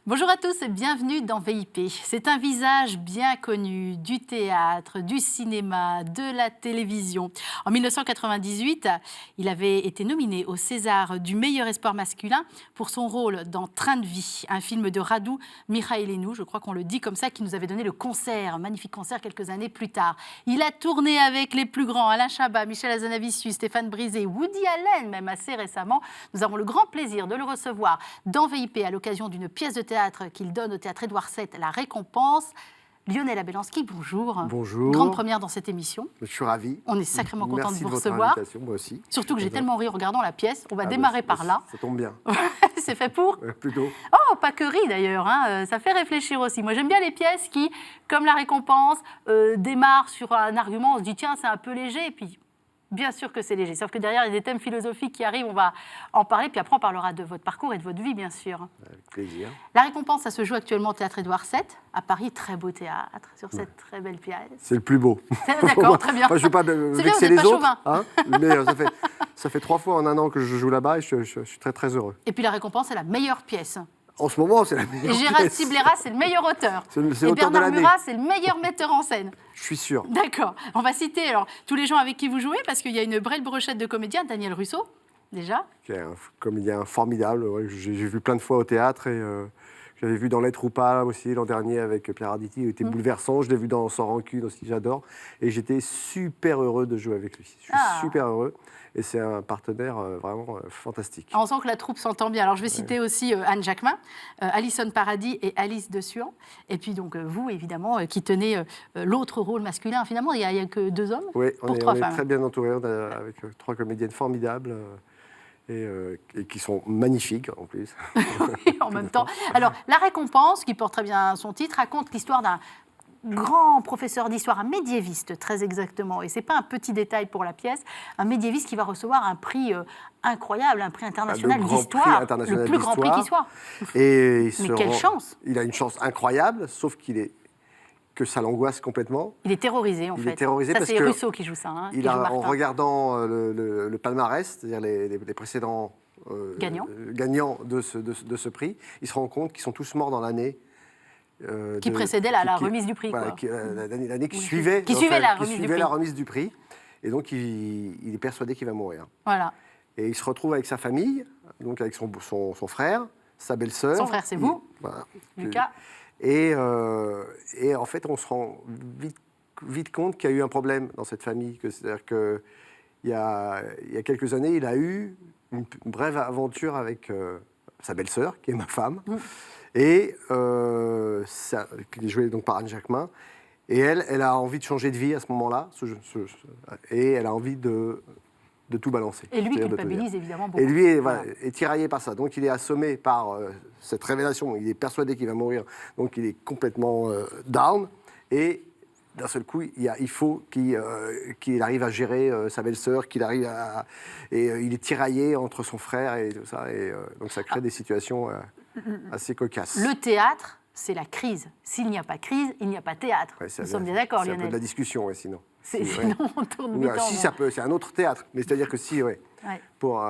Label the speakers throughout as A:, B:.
A: Bonjour à tous et bienvenue dans VIP. C'est un visage bien connu du théâtre, du cinéma, de la télévision. En 1998, il avait été nominé au César du meilleur espoir masculin pour son rôle dans Train de vie, un film de Radu Mihailescu, je crois qu'on le dit comme ça, qui nous avait donné le concert, un magnifique concert quelques années plus tard. Il a tourné avec les plus grands, Alain Chabat, Michel Hazanavicius, Stéphane Brisé, Woody Allen, même assez récemment. Nous avons le grand plaisir de le recevoir dans VIP à l'occasion d'une pièce de théâtre qu'il donne au théâtre Édouard VII, La Récompense. Lionel Abelanski, bonjour.
B: Bonjour.
A: Grande première dans cette émission.
B: Je suis ravi.
A: On est sacrément content de vous
B: votre
A: recevoir.
B: invitation, moi aussi.
A: Surtout que j'ai tellement ri en regardant la pièce. On va démarrer par là.
B: Ça tombe bien.
A: C'est fait pour
B: Plutôt.
A: Oh, pas que rire d'ailleurs, hein. Ça fait réfléchir aussi. Moi j'aime bien les pièces qui, comme La Récompense, démarrent sur un argument, on se dit tiens c'est un peu léger, et puis bien sûr que c'est léger. Sauf que derrière il y a des thèmes philosophiques qui arrivent, on va en parler, puis après on parlera de votre parcours et de votre vie bien sûr.
B: Avec plaisir.
A: La Récompense, ça se joue actuellement au théâtre Édouard VII, à Paris, très beau théâtre, sur cette très belle pièce.
B: C'est le plus beau.
A: D'accord, très bien.
B: Moi, je ne veux pas vexer les
A: pas
B: autres,
A: chauvin.
B: hein, mais ça fait 3 fois en un an que je joue là-bas et je suis très très heureux.
A: Et puis La Récompense, c'est la meilleure pièce.
B: En ce moment, c'est la meilleure
A: Et Gérard
B: pièce.
A: Sibléra, c'est le meilleur auteur.
B: C'est
A: Et
B: l'auteur de
A: Bernard
B: l'année.
A: Murat, c'est le meilleur metteur en scène.
B: Je suis sûr.
A: D'accord. On va citer alors tous les gens avec qui vous jouez, parce qu'il y a une belle brochette de comédiens. Daniel Russo, déjà.
B: Qui est un comédien formidable. Ouais, j'ai vu plein de fois au théâtre et j'avais vu dans L'être ou pas aussi l'an dernier avec Pierre Arditi. Il était bouleversant. Je l'ai vu dans Sans rancune aussi, j'adore. Et j'étais super heureux de jouer avec lui. Je suis super heureux. Et c'est un partenaire vraiment fantastique.
A: On sent que la troupe s'entend bien. Alors je vais citer aussi Anne Jacquemin, Alison Paradis et Alice de Suan. Et puis donc vous, évidemment, qui tenez l'autre rôle masculin. Finalement, il n'y a que 2 hommes pour 3
B: on est
A: femmes.
B: très bien entourés avec 3 comédiennes formidables. Et qui sont magnifiques en plus.
A: Oui, en même temps. Alors, La Récompense, qui porte très bien son titre, raconte l'histoire d'un grand professeur d'histoire, un médiéviste très exactement, et ce n'est pas un petit détail pour la pièce, un médiéviste qui va recevoir un prix incroyable, un prix international d'histoire, le plus grand prix qui soit.
B: Et
A: mais quelle chance!
B: Il a une chance incroyable, sauf que ça l'angoisse complètement.
A: Il est terrorisé en fait.
B: Il est terrorisé
A: ça
B: parce
A: c'est
B: que
A: Russo qui joue ça. Hein,
B: en regardant le palmarès, c'est-à-dire les précédents gagnants de ce prix, il se rend compte qu'ils sont tous morts dans l'année
A: qui précédait la remise du prix.
B: Voilà, l'année qui suivait la remise du prix. Et donc, il est persuadé qu'il va mourir.
A: Voilà.
B: Et il se retrouve avec sa famille, donc avec son frère, sa belle-sœur.
A: Son frère, c'est vous,
B: voilà.
A: Lucas.
B: Et en fait, on se rend vite compte qu'il y a eu un problème dans cette famille. C'est-à-dire qu'il y a quelques années, il a eu une brève aventure avec sa belle-sœur, qui est ma femme. Et qui est jouée donc par Anne Jacquemin. Et elle a envie de changer de vie à ce moment-là. Et elle a envie de tout balancer.
A: Et lui culpabilise évidemment beaucoup.
B: Et lui est tiraillé par ça. Donc il est assommé par cette révélation. Il est persuadé qu'il va mourir. Donc il est complètement down. Et d'un seul coup, il faut qu'il arrive à gérer sa belle-sœur, et il est tiraillé entre son frère et tout ça. Et donc ça crée des situations assez cocasses.
A: Le théâtre, c'est la crise. S'il n'y a pas crise, il n'y a pas théâtre. Ouais, nous sommes bien d'accord, Lionel.
B: C'est un peu de la discussion, sinon.
A: Sinon, on tourne vite en
B: Si, ça peut, c'est un autre théâtre. Mais c'est-à-dire que si, pour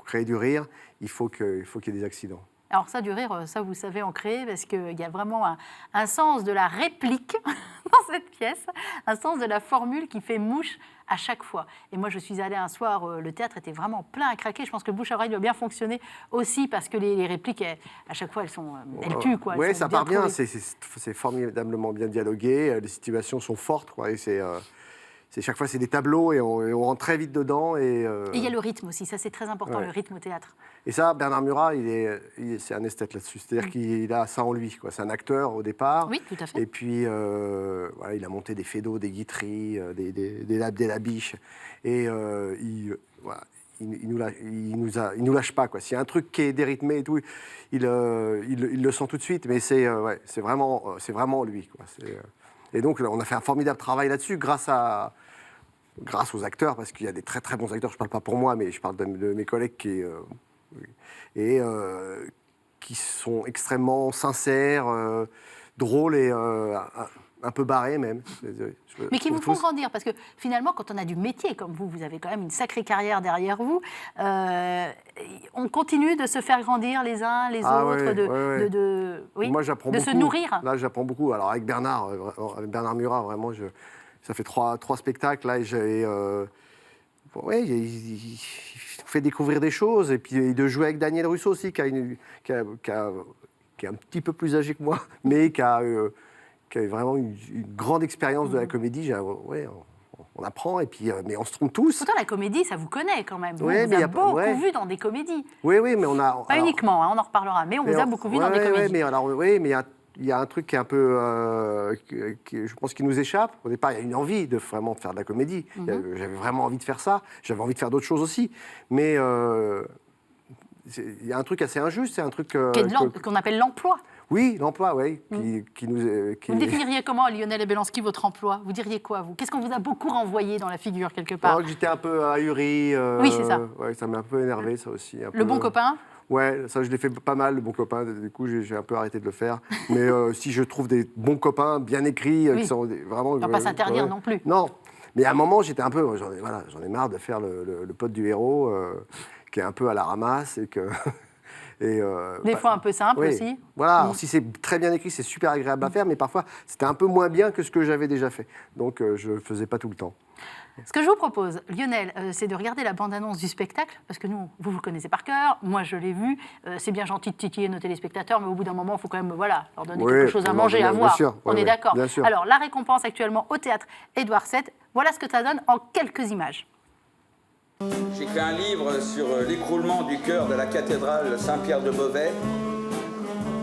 B: créer du rire, il faut qu'il y ait des accidents.
A: Alors ça, du rire, ça vous savez en créer, parce qu'il y a vraiment un sens de la réplique dans cette pièce, un sens de la formule qui fait mouche à chaque fois. Et moi, je suis allée un soir, le théâtre était vraiment plein à craquer. Je pense que le bouche à oreille doit bien fonctionner aussi, parce que les répliques, à chaque fois, elles tuent.
B: Oui, ça part bien, c'est formidablement bien dialogué, les situations sont fortes, quoi, et chaque fois, c'est des tableaux et on rentre très vite dedans. Et
A: il y a le rythme aussi, ça c'est très important, le rythme au théâtre.
B: Et ça, Bernard Murat, c'est un esthète là-dessus. C'est-à-dire qu'il a ça en lui, quoi. C'est un acteur au départ.
A: Oui, tout à fait.
B: Et puis, il a monté des fédos, des guiteries, des labiches. Et il nous lâche pas, quoi. S'il y a un truc qui est dérythmé et tout, il le sent tout de suite. Mais c'est vraiment lui, quoi. Et donc, on a fait un formidable travail là-dessus grâce aux acteurs, parce qu'il y a des très très bons acteurs, je ne parle pas pour moi, mais je parle de mes collègues qui sont extrêmement sincères, drôles et un peu barrés même.
A: Mais qui vous font grandir, parce que finalement, quand on a du métier comme vous avez quand même une sacrée carrière derrière vous, on continue de se faire grandir les uns les autres, oui,
B: moi, j'apprends
A: de
B: beaucoup.
A: se nourrir.
B: Là, j'apprends beaucoup. Alors, avec Bernard Murat, vraiment, ça fait trois spectacles, là, et j'ai... il fait découvrir des choses, et puis de jouer avec Daniel Russo aussi, qui est un petit peu plus âgé que moi, mais qui a vraiment une grande expérience de la comédie. On apprend, et puis, mais on se trompe tous.
A: Pourtant, la comédie, ça vous connaît quand même. Vous
B: mais
A: avez beaucoup vu dans des comédies.
B: Oui, mais on a...
A: Pas uniquement, on en reparlera, mais on vous a beaucoup vu dans des comédies.
B: Mais il y a un truc qui est un peu... je pense qu'il nous échappe. Au départ, il y a une envie de vraiment faire de la comédie. J'avais vraiment envie de faire ça. J'avais envie de faire d'autres choses aussi. Mais il y a un truc assez injuste. C'est un truc...
A: qu'on appelle l'emploi.
B: Oui, l'emploi, oui.
A: Vous définiriez comment, Lionel Ebelanski, votre emploi? Vous diriez quoi, vous? Qu'est-ce qu'on vous a beaucoup renvoyé dans la figure, quelque part?
B: J'étais un peu ahuri.
A: Oui, c'est ça.
B: Ça m'a un peu énervé, ça aussi.
A: Le bon copain?
B: Ouais, ça, je l'ai fait pas mal, le bon copain. Du coup, j'ai un peu arrêté de le faire. Mais si je trouve des bons copains, bien écrits, qui sont vraiment...
A: On ne va pas s'interdire non plus.
B: Non. Mais à un moment, j'étais un peu... J'en ai marre de faire le pote du héros, qui est un peu à la ramasse et que...
A: Des fois un peu simple aussi.
B: Voilà, alors, si c'est très bien écrit, c'est super agréable à faire, mais parfois c'était un peu moins bien que ce que j'avais déjà fait. Donc je ne faisais pas tout le temps.
A: Ce que je vous propose, Lionel, c'est de regarder la bande-annonce du spectacle, parce que nous, vous le connaissez par cœur, moi je l'ai vu, c'est bien gentil de titiller nos téléspectateurs, mais au bout d'un moment, il faut quand même leur donner quelque chose à manger, à voir.
B: Sûr,
A: on est d'accord.
B: Sûr.
A: Alors, la récompense actuellement au théâtre Édouard VII, voilà ce que ça donne en quelques images.
C: J'ai écrit un livre sur l'écroulement du chœur de la cathédrale Saint-Pierre de Beauvais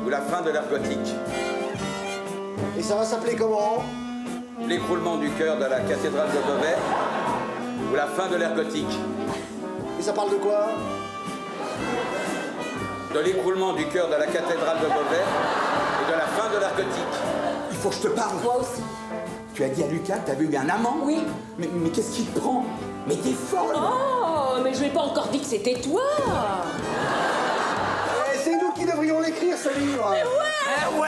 C: ou la fin de l'ère gothique.
D: Et ça va s'appeler comment?
C: L'écroulement du chœur de la cathédrale de Beauvais ou la fin de l'ère gothique.
D: Et ça parle de quoi?
C: De l'écroulement du chœur de la cathédrale de Beauvais et de la fin de l'ère gothique.
E: Il faut que je te parle.
F: Toi aussi.
E: Tu as dit à Lucas que tu avais eu un amant?
F: Oui.
E: Mais qu'est-ce qui te prend? Mais t'es folle!
F: Oh, mais je lui ai pas encore dit que c'était toi.
D: C'est nous qui devrions l'écrire, ce livre.
E: Ouais.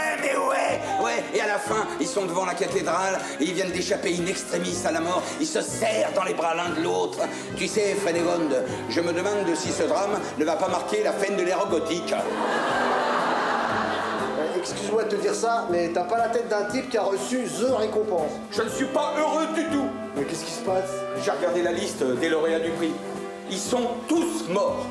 E: Et à la fin, ils sont devant la cathédrale et ils viennent d'échapper in extremis à la mort. Ils se serrent dans les bras l'un de l'autre. Tu sais, Frédégonde, je me demande si ce drame ne va pas marquer la fin de l'ère gothique.
D: Excuse-moi de te dire ça, mais t'as pas la tête d'un type qui a reçu The récompense.
C: Je ne suis pas heureux du tout.
D: Mais qu'est-ce qui se passe?
C: J'ai regardé la liste des lauréats du prix. Ils sont tous morts.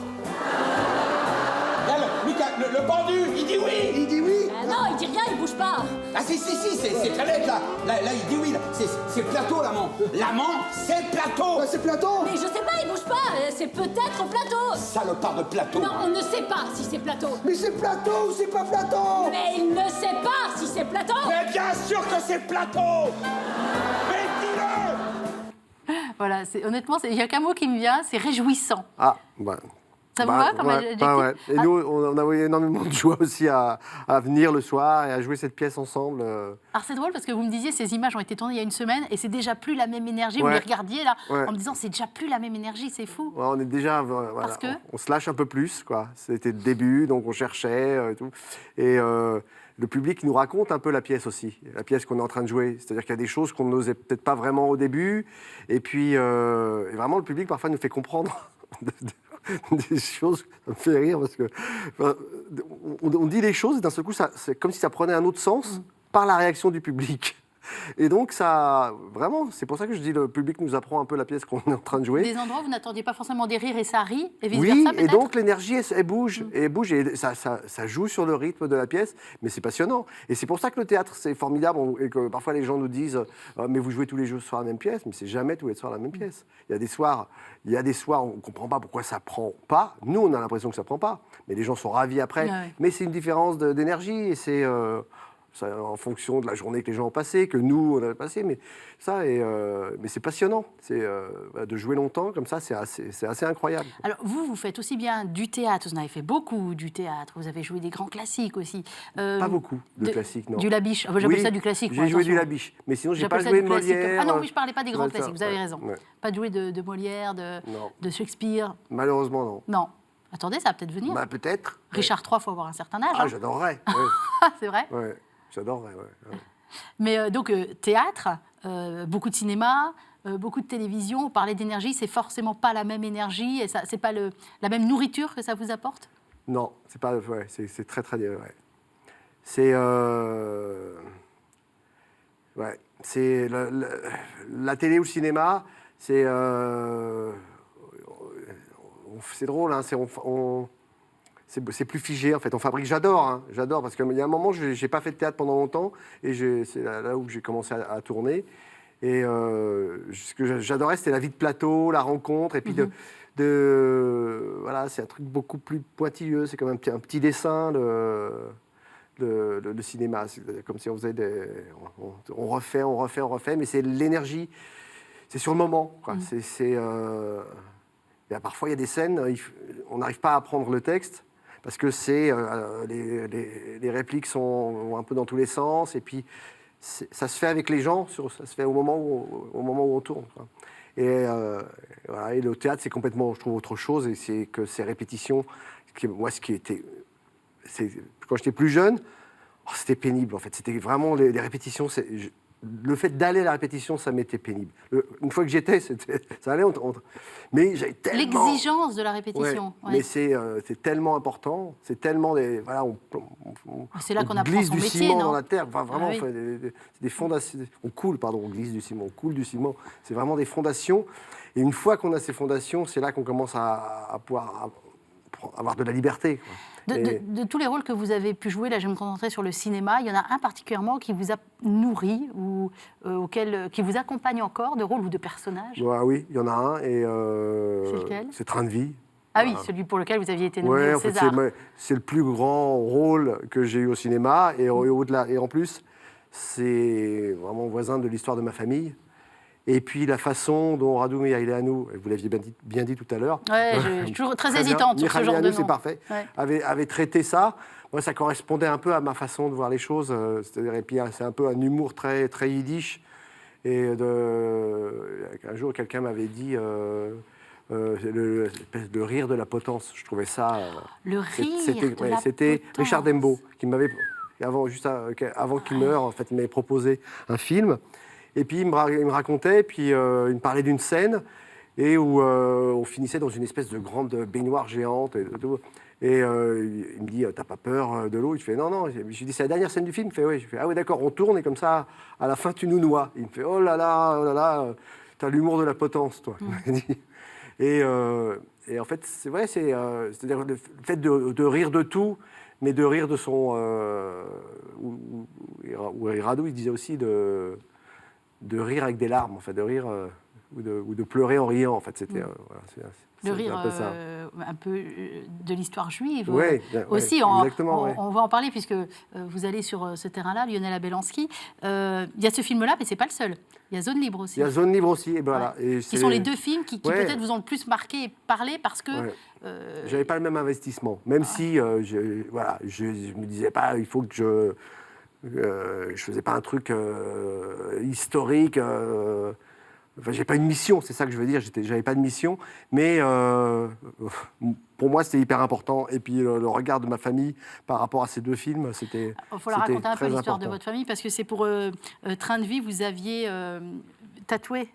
C: Alors, Lucas, le pendu, il dit oui.
D: Il dit oui.
F: Non, il dit rien, il bouge pas.
E: Ah si, c'est très net là. Là, il dit oui, là. C'est plateau, l'amant. L'amant, c'est plateau.
D: Ouais, c'est plateau.
F: Mais je sais pas, il bouge pas. C'est peut-être plateau.
E: Salopard de plateau.
F: Non, on ne sait pas si c'est plateau.
D: Mais c'est plateau ou c'est pas plateau?
F: Mais il ne sait pas si c'est plateau.
C: Mais bien sûr que c'est plateau. Mais dis-le.
A: Voilà, honnêtement, il n'y a qu'un mot qui me vient, c'est réjouissant.
B: Ah, bah...
A: Ça vous va comme adjectif?
B: Ouais. Et nous, on a eu énormément de joie aussi à venir le soir et à jouer cette pièce ensemble.
A: Alors c'est drôle parce que vous me disiez, ces images ont été tournées il y a une semaine et c'est déjà plus la même énergie. Vous les regardiez là en me disant, c'est déjà plus la même énergie, c'est fou.
B: Ouais, on est déjà,
A: Parce que
B: on se lâche un peu plus, quoi. C'était le début, donc on cherchait et tout. Et le public nous raconte un peu la pièce aussi, la pièce qu'on est en train de jouer. C'est-à-dire qu'il y a des choses qu'on n'osait peut-être pas vraiment au début. Et puis, et vraiment, le public parfois nous fait comprendre des choses, ça me fait rire parce que on dit des choses et d'un seul coup, c'est comme si ça prenait un autre sens par la réaction du public. Et donc, ça, vraiment, c'est pour ça que je dis le public nous apprend un peu la pièce qu'on est en train de jouer.
A: Des endroits où vous n'attendiez pas forcément des rires et ça rit, et vice-versa peut-être.
B: Et donc l'énergie, elle bouge, et ça joue sur le rythme de la pièce, mais c'est passionnant. Et c'est pour ça que le théâtre, c'est formidable, et que parfois les gens nous disent mais vous jouez tous les jours la même pièce, mais c'est jamais tous les soirs la même pièce. Il y a des soirs, on ne comprend pas pourquoi ça prend pas. Nous, on a l'impression que ça prend pas, mais les gens sont ravis après.
A: Ouais.
B: Mais c'est une différence d'énergie, et c'est... en fonction de la journée que les gens ont passée, que nous, on a passé, mais c'est passionnant. De jouer longtemps, comme ça, c'est assez incroyable.
A: Alors, vous faites aussi bien du théâtre, vous en avez fait beaucoup du théâtre, vous avez joué des grands classiques aussi.
B: Pas beaucoup de classiques, non.
A: Du Labiche, j'appelle ça du classique.
B: J'ai joué du Labiche, mais sinon, j'ai pas
A: J'appelle ça
B: joué
A: du
B: de
A: classique.
B: Molière.
A: Ah non, oui, je parlais pas des grands classiques, vous avez raison.
B: Ouais.
A: Pas de jouer de Molière, de Shakespeare.
B: Malheureusement, non.
A: Non. Attendez, ça va peut-être venir.
B: Bah, peut-être.
A: Richard III, il faut avoir un certain âge.
B: Ah, j'adorerais.
A: C'est vrai.
B: Ouais, j'adorerais, ouais.
A: Mais donc, théâtre, beaucoup de cinéma, beaucoup de télévision. On parlait d'énergie, c'est forcément pas la même énergie, et c'est pas la même nourriture que ça vous apporte?
B: Non, c'est pas. Ouais, c'est très très. Ouais. C'est. Ouais, c'est la télé ou le cinéma, c'est. C'est drôle, hein, c'est plus figé en fait. On fabrique. J'adore parce qu'il y a un moment, j'ai pas fait de théâtre pendant longtemps et c'est là où j'ai commencé à tourner. Et ce que j'adorais, c'était la vie de plateau, la rencontre, et puis voilà, c'est un truc beaucoup plus pointilleux. C'est comme un petit dessin de cinéma. C'est comme si on faisait on refait, mais c'est l'énergie. C'est sur le moment, quoi. Parfois, il y a des scènes, on n'arrive pas à apprendre le texte parce que les répliques vont un peu dans tous les sens, et puis ça se fait avec les gens, ça se fait au moment où on tourne, quoi. Et, voilà, et le théâtre, c'est complètement, je trouve, autre chose, et c'est que ces répétitions, quand j'étais plus jeune, c'était pénible en fait. C'était vraiment les répétitions. Le fait d'aller à la répétition, ça m'était pénible. Une fois que j'y étais, ça allait. Mais j'avais tellement...
A: L'exigence de la répétition.
B: Ouais. Mais c'est tellement important. C'est tellement voilà,
A: c'est là qu'on apprend
B: glisse
A: son
B: du
A: métier,
B: ciment
A: non?
B: dans la terre. Enfin, vraiment,
A: Ah, oui.
B: on fait des fondations. On glisse du ciment. On coule du ciment. C'est vraiment des fondations. Et une fois qu'on a ces fondations, c'est là qu'on commence à pouvoir avoir de la liberté, quoi.
A: De tous les rôles que vous avez pu jouer, là je vais me concentrer sur le cinéma, il y en a un particulièrement qui vous a nourri ou qui vous accompagne encore, de rôle ou de personnage?
B: Oui, il y en a un.
A: C'est lequel?
B: C'est Train de vie.
A: Ah oui, celui pour lequel vous aviez été nommé
B: Ouais,
A: au
B: en fait,
A: César.
B: c'est le plus grand rôle que j'ai eu au cinéma. Et au-delà, et en plus, c'est vraiment voisin de l'histoire de ma famille. Et puis la façon dont Radu Mihailanu, vous l'aviez bien dit tout à l'heure.
A: Ouais, je suis toujours très
B: bien.
A: hésitante sur ce genre de nom.
B: C'est parfait.
A: Ouais.
B: Avait traité ça. Moi, ça correspondait un peu à ma façon de voir les choses. C'est-à-dire, et puis c'est un peu un humour très, très yiddish. Et un jour, quelqu'un m'avait dit l'espèce de rire de la potence. Je trouvais ça.
A: Le rire de la
B: C'était
A: potence.
B: Richard Dembo qui m'avait, avant qu'il meure, en fait, il m'avait proposé un film. Et puis il me racontait, puis il me parlait d'une scène et où on finissait dans une espèce de grande baignoire géante. Et il me dit, t'as pas peur de l'eau? Il fait, non. Je lui dis, c'est la dernière scène du film? Il fait, oui. Je fais, ah oui, d'accord, on tourne et comme ça, à la fin, tu nous noies. Il me fait, oh là là, t'as l'humour de la potence, toi. Et en fait, c'est vrai, c'est-à-dire le fait de rire de tout, mais de rire de son... où Radu, il disait aussi de rire avec des larmes, en fait, de rire ou de pleurer en riant, en fait. C'était
A: le rire
B: un peu ça.
A: Un peu de l'histoire juive
B: Ouais,
A: aussi.
B: on
A: va en parler puisque vous allez sur ce terrain-là, Lionel Abelanski. Il y a ce film-là, mais c'est pas le seul. Il y a Zone Libre aussi.
B: Il y a Zone Libre aussi, et voilà.
A: Ouais. Qui sont les deux films qui peut-être vous ont le plus marqué et parlé parce que...
B: J'avais pas le même investissement, même si je me disais pas, il faut que je faisais pas un truc historique. Enfin, j'ai pas une mission, c'est ça que je veux dire. J'avais pas de mission, mais pour moi c'était hyper important. Et puis le regard de ma famille par rapport à ces deux films, c'était.
A: Il faut la raconter un peu l'histoire de
B: important.
A: votre famille parce que c'est pour Train de vie, vous aviez tatoué,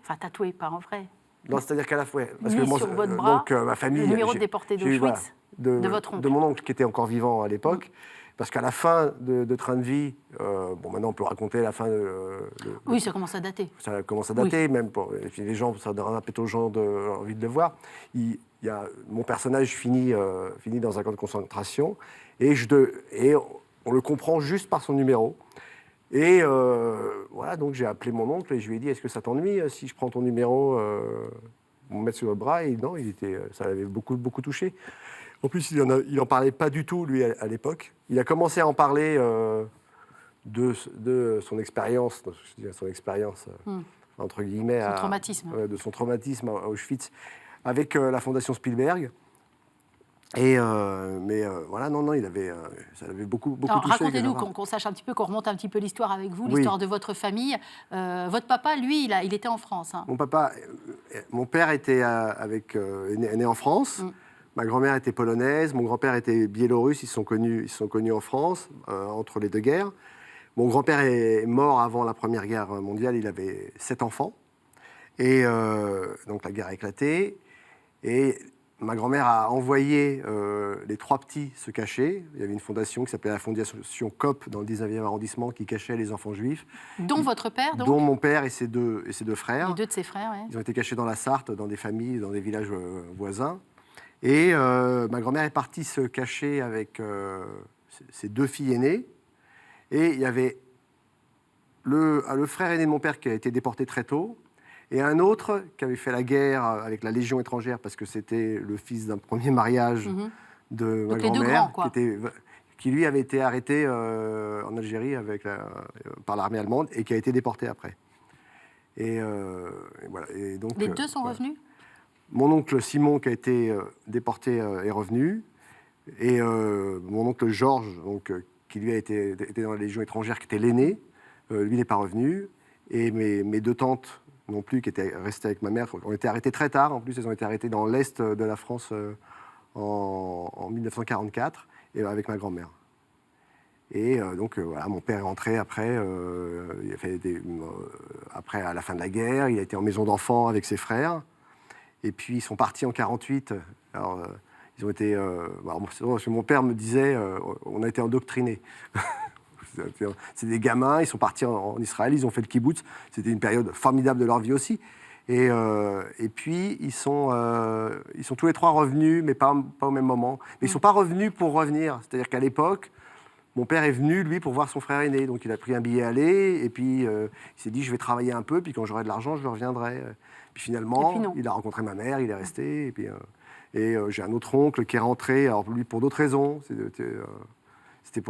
A: pas en vrai.
B: Non, c'est-à-dire qu'à la fois, parce
A: mis
B: que moi,
A: sur votre bras,
B: donc ma famille,
A: le numéro de déporté d'Auschwitz de votre oncle.
B: De mon oncle qui était encore vivant à l'époque. Parce qu'à la fin de Train de vie, maintenant on peut raconter la fin
A: oui, ça commence à dater.
B: Ça commence à dater,
A: oui.
B: même pour et puis les gens, ça donne un peu aux gens envie de le voir. Mon personnage finit dans un camp de concentration et on le comprend juste par son numéro. Et voilà, donc j'ai appelé mon oncle et je lui ai dit, est-ce que ça t'ennuie si je prends ton numéro, me mettre sur le bras? Et non, ça l'avait beaucoup, beaucoup touché. En plus, il en parlait pas du tout, lui, à l'époque. Il a commencé à en parler de son expérience, entre guillemets,
A: traumatisme.
B: De son traumatisme à Auschwitz, avec la Fondation Spielberg. Et voilà, non, ça l'avait beaucoup touché.
A: Racontez-nous, qu'on sache un petit peu, qu'on remonte un petit peu l'histoire avec vous, l'histoire de votre famille. Votre papa, lui, il était en France. Hein.
B: Mon père était né en France. Ma grand-mère était polonaise, mon grand-père était biélorusse. Ils se sont connus en France entre les deux guerres. Mon grand-père est mort avant la Première Guerre mondiale, il avait 7 enfants. Et donc la guerre a éclaté. Et ma grand-mère a envoyé les 3 petits se cacher. Il y avait une fondation qui s'appelait la Fondation COP dans le 19e arrondissement qui cachait les enfants juifs.
A: Dont votre père, donc
B: Dont mon père et ses deux frères.
A: Les 2 de ses frères, oui.
B: Ils ont été cachés dans la Sarthe, dans des familles, dans des villages voisins. Et ma grand-mère est partie se cacher avec ses 2 filles aînées. Et il y avait le frère aîné de mon père qui a été déporté très tôt, et un autre qui avait fait la guerre avec la Légion étrangère parce que c'était le fils d'un premier mariage de ma
A: Donc les 2
B: grand-mère,
A: grands, quoi.
B: qui lui avait été arrêté en Algérie par l'armée allemande et qui a été déporté après. Et voilà. Et donc,
A: Les 2 sont
B: voilà.
A: revenus?
B: Mon oncle Simon, qui a été déporté, est revenu. Et mon oncle Georges, donc, qui lui était dans la Légion étrangère, qui était l'aîné, lui n'est pas revenu. Et mes 2 tantes non plus, qui étaient restées avec ma mère, ont été arrêtées très tard. En plus, elles ont été arrêtées dans l'Est de la France en 1944, et avec ma grand-mère. Et donc, voilà, mon père est rentré après, après, à la fin de la guerre. Il a été en maison d'enfants avec ses frères. Et puis, ils sont partis en 1948. Alors, ils ont été... parce que mon père me disait, on a été endoctrinés. C'est des gamins, ils sont partis en Israël, ils ont fait le kibboutz. C'était une période formidable de leur vie aussi. Et puis, ils sont tous les 3 revenus, mais pas au même moment. Mais ils ne sont pas revenus pour revenir. C'est-à-dire qu'à l'époque, mon père est venu, lui, pour voir son frère aîné. Donc, il a pris un billet aller, et puis il s'est dit, je vais travailler un peu, puis quand j'aurai de l'argent, je reviendrai. Puis finalement, il a rencontré ma mère, il est resté. Et puis, j'ai un autre oncle qui est rentré, alors lui, pour d'autres raisons. C'était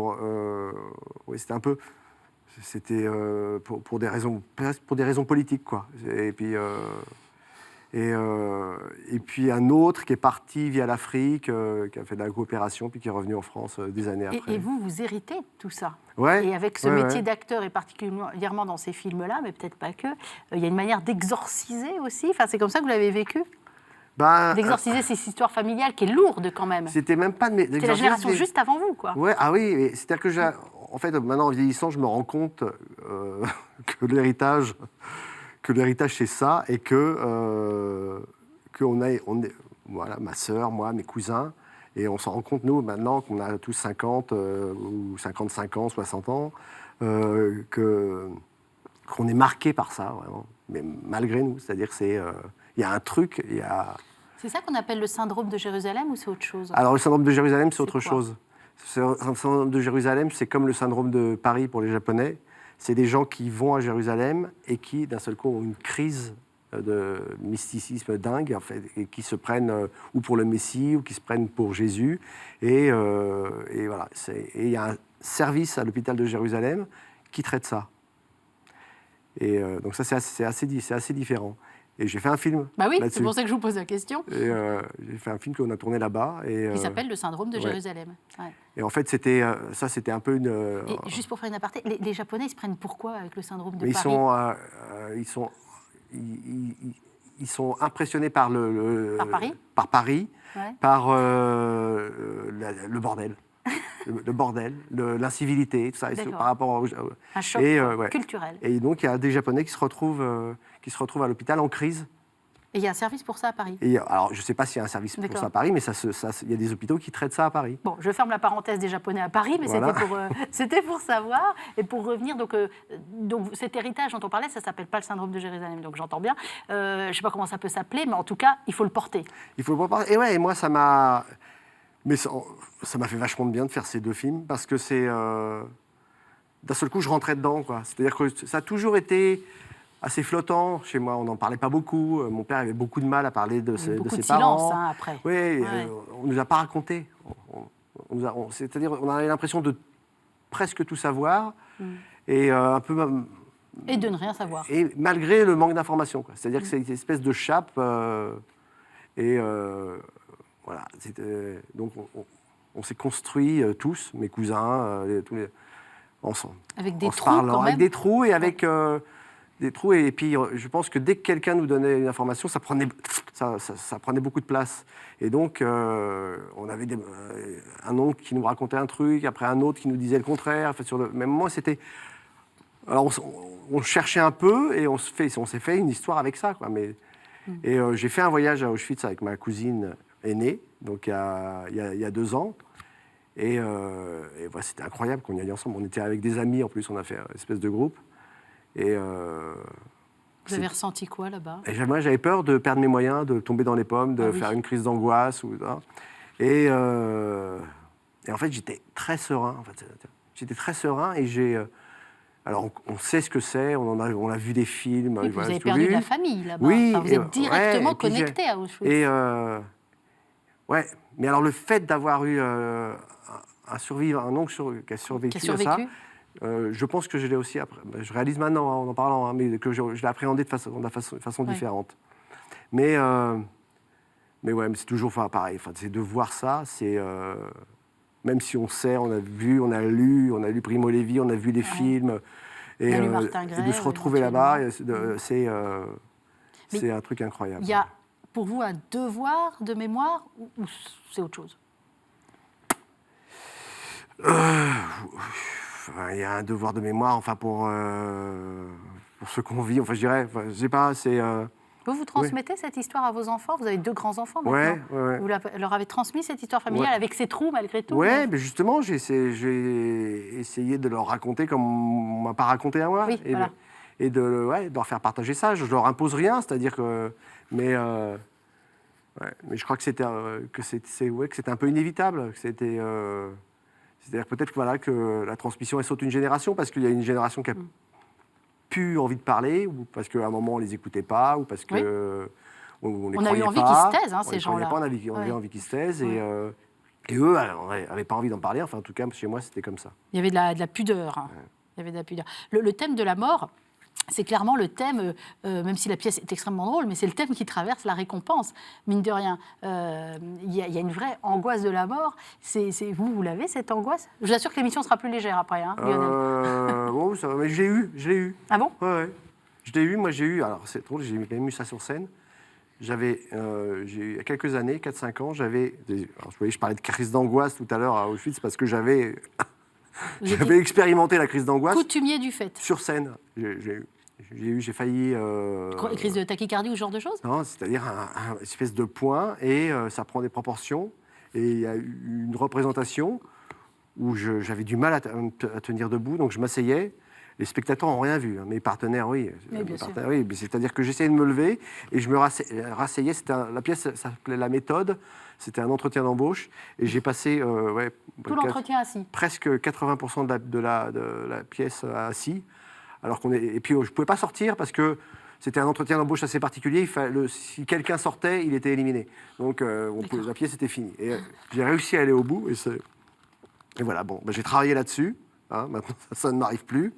B: pour des raisons politiques, quoi. Et puis un autre qui est parti via l'Afrique, qui a fait de la coopération, puis qui est revenu en France des années après.
A: Et vous héritez de tout ça.
B: Ouais,
A: et avec ce métier d'acteur, et particulièrement dans ces films-là, mais peut-être pas que, il y a une manière d'exorciser aussi. Enfin, c'est comme ça que vous l'avez vécu. D'exorciser ces histoires familiales qui est lourde quand même.
B: C'était même pas de
A: C'était la génération juste avant vous, quoi.
B: Ouais, ah oui, c'est-à-dire que en fait, maintenant en vieillissant, je me rends compte que l'héritage, c'est ça, et voilà, ma sœur, moi, mes cousins, et on s'en rend compte nous maintenant qu'on a tous 50 ou 55 ans, 60 ans, qu'on est marqué par ça, vraiment. Mais malgré nous, c'est-à-dire que il y a un truc,
A: C'est ça qu'on appelle le syndrome de Jérusalem, ou c'est autre chose?
B: Alors, le syndrome de Jérusalem, c'est autre
A: quoi
B: chose. Le syndrome de Jérusalem, c'est comme le syndrome de Paris pour les Japonais. C'est des gens qui vont à Jérusalem et qui, d'un seul coup, ont une crise de mysticisme dingue, en fait, et qui se prennent ou pour le Messie, ou qui se prennent pour Jésus. Et voilà. Et il y a un service à l'hôpital de Jérusalem qui traite ça. Et donc ça, c'est assez différent. Et j'ai fait un film.
A: Bah oui,
B: là-dessus.
A: c'est pour ça que je vous pose la question.
B: Et j'ai fait un film qu'on a tourné là-bas.
A: Qui s'appelle Le syndrome de Jérusalem. Ouais.
B: Et en fait, c'était un peu une...
A: Et juste pour faire une aparté, les Japonais, ils se prennent pourquoi avec le syndrome de
B: Mais
A: Paris?
B: ils sont impressionnés par
A: Par Paris, ouais.
B: par le bordel. Le bordel, l'incivilité, tout ça, par rapport
A: un choc culturel.
B: Et donc, il y a des Japonais qui se retrouvent à l'hôpital en crise.
A: Et il y a un service pour ça à Paris?
B: Alors, je ne sais pas s'il y a un service pour ça à Paris, mais il y a des hôpitaux qui traitent ça à Paris.
A: Bon, je ferme la parenthèse des Japonais à Paris, mais voilà. C'était pour savoir. Et pour revenir, donc cet héritage dont on parlait, ça ne s'appelle pas le syndrome de Jérusalem, donc j'entends bien. Je ne sais pas comment ça peut s'appeler, mais en tout cas, il faut le porter.
B: Il faut le porter. Et moi, ça m'a... Mais ça m'a fait vachement de bien de faire ces 2 films, parce que c'est... D'un seul coup, je rentrais dedans, quoi. C'est-à-dire que ça a toujours été assez flottant chez moi. On n'en parlait pas beaucoup. Mon père avait beaucoup de mal à parler de ses parents.
A: Beaucoup de silence, hein, après.
B: Oui, on ne nous a pas raconté. C'est-à-dire, on avait l'impression de presque tout savoir, et un peu...
A: Et de ne rien savoir.
B: Et malgré le manque d'informations, quoi. C'est-à-dire que c'est une espèce de chape, voilà. Donc, on s'est construits tous, mes cousins, ensemble.
A: Avec des trous,
B: quand même.
A: avec
B: des trous et avec des trous. Et puis, je pense que dès que quelqu'un nous donnait une information, ça prenait beaucoup de place. Et donc, on avait un oncle qui nous racontait un truc, après un autre qui nous disait le contraire. En fait, sur le même moment, c'était Alors, on cherchait un peu et on s'est fait une histoire avec ça, quoi. Et j'ai fait un voyage à Auschwitz avec ma cousine aînée, donc il y a 2 ans. Et voilà, c'était incroyable qu'on y aille ensemble. On était avec des amis, en plus, on a fait une espèce de groupe. Et
A: Vous avez ressenti quoi là-bas?
B: moi, j'avais peur de perdre mes moyens, de tomber dans les pommes, de faire une crise d'angoisse. Et en fait, j'étais très serein. J'étais très serein et j'ai... Alors, on sait ce que c'est, on a vu des films.
A: Oui, vous avez perdu de la famille là-bas.
B: Oui.
A: Enfin, vous êtes directement connecté à Auschwitz.
B: Et ouais, mais alors le fait d'avoir eu un oncle qui a survécu à ça, je pense que je l'ai aussi après. Je réalise maintenant en parlant, hein, mais que je l'ai appréhendé de façon différente. Mais ouais, mais c'est toujours pareil. Enfin, c'est de voir ça, c'est même si on sait, on a vu, on a lu Primo Levi, on a vu des films, et de se retrouver là-bas, c'est un truc incroyable.
A: Il y a pour vous un devoir de mémoire ou c'est autre chose?
B: Il y a un devoir de mémoire, enfin pour ce qu'on vit. Enfin, je dirais, je sais pas, c'est.
A: Vous transmettez cette histoire à vos enfants? Vous avez 2 grands-enfants maintenant.
B: Ouais.
A: Vous leur avez transmis cette histoire familiale avec ses trous malgré tout?
B: Ouais, mais justement, j'ai essayé de leur raconter comme on m'a pas raconté à moi.
A: Oui, voilà.
B: Et de leur faire partager ça. Je leur impose rien, c'est-à-dire que. Mais je crois que c'était un peu inévitable. C'est-à-dire peut-être que la transmission, elle saute une génération, parce qu'il y a une génération qui a plus envie de parler, ou parce qu'à un moment, on ne les écoutait pas, ou parce que on les croyait pas.
A: On a eu envie qu'ils se taisent, hein, ces gens-là.
B: On avait envie qu'ils se taisent, et eux n'avaient pas envie d'en parler. Enfin, en tout cas, chez moi, c'était comme ça.
A: Il y avait de la pudeur. Hein. Il y avait de la pudeur. Le thème de la mort... C'est clairement le thème, même si la pièce est extrêmement drôle, mais c'est le thème qui traverse la récompense, mine de rien. Il y a une vraie angoisse de la mort. Vous l'avez, cette angoisse? Je vous assure que l'émission sera plus légère après, hein, Lionel.
B: Bon, ça va, mais je l'ai eu.
A: Ah bon?
B: Ouais. Je l'ai eu, alors c'est drôle, j'ai même eu ça sur scène. J'ai eu, il y a quelques années, 4-5 ans, je parlais de crise d'angoisse tout à l'heure à Auschwitz, parce que j'avais expérimenté la crise d'angoisse.
A: Coutumier du fait.
B: Sur scène, j'ai failli...
A: Crise de tachycardie ou ce genre de choses?
B: Non, c'est-à-dire une espèce de point, et ça prend des proportions. Et il y a eu une représentation où j'avais du mal à tenir debout, donc je m'asseyais. Les spectateurs n'ont rien vu, hein. Mes partenaires, oui. Oui, c'est-à-dire que j'essayais de me lever et je me rasseyais. La pièce s'appelait La Méthode. C'était un entretien d'embauche. Et j'ai passé
A: tout l'entretien assis.
B: Presque 80% de la pièce assis. Et puis je ne pouvais pas sortir parce que c'était un entretien d'embauche assez particulier. Si quelqu'un sortait, il était éliminé. Donc la pièce était finie. Et j'ai réussi à aller au bout. Et voilà, j'ai travaillé là-dessus. Hein, maintenant, ça ne m'arrive plus.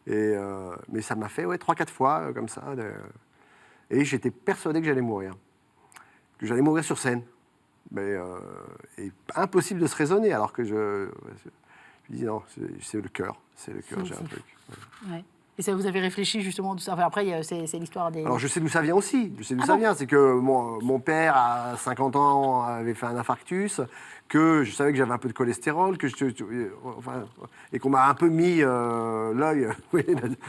B: Mais ça m'a fait 3-4 fois comme ça. Et j'étais persuadé que j'allais mourir. Que j'allais mourir sur scène. Mais impossible de se raisonner, alors que je dis non, c'est le cœur. C'est le cœur, j'ai un truc.
A: Ouais. Et ça, vous avez réfléchi justement de ça. Enfin, après, c'est l'histoire des...
B: Alors je sais d'où ça vient aussi. Je sais d'où ça vient. C'est que mon père, à 50 ans, avait fait un infarctus, que je savais que j'avais un peu de cholestérol, et qu'on m'a un peu mis l'œil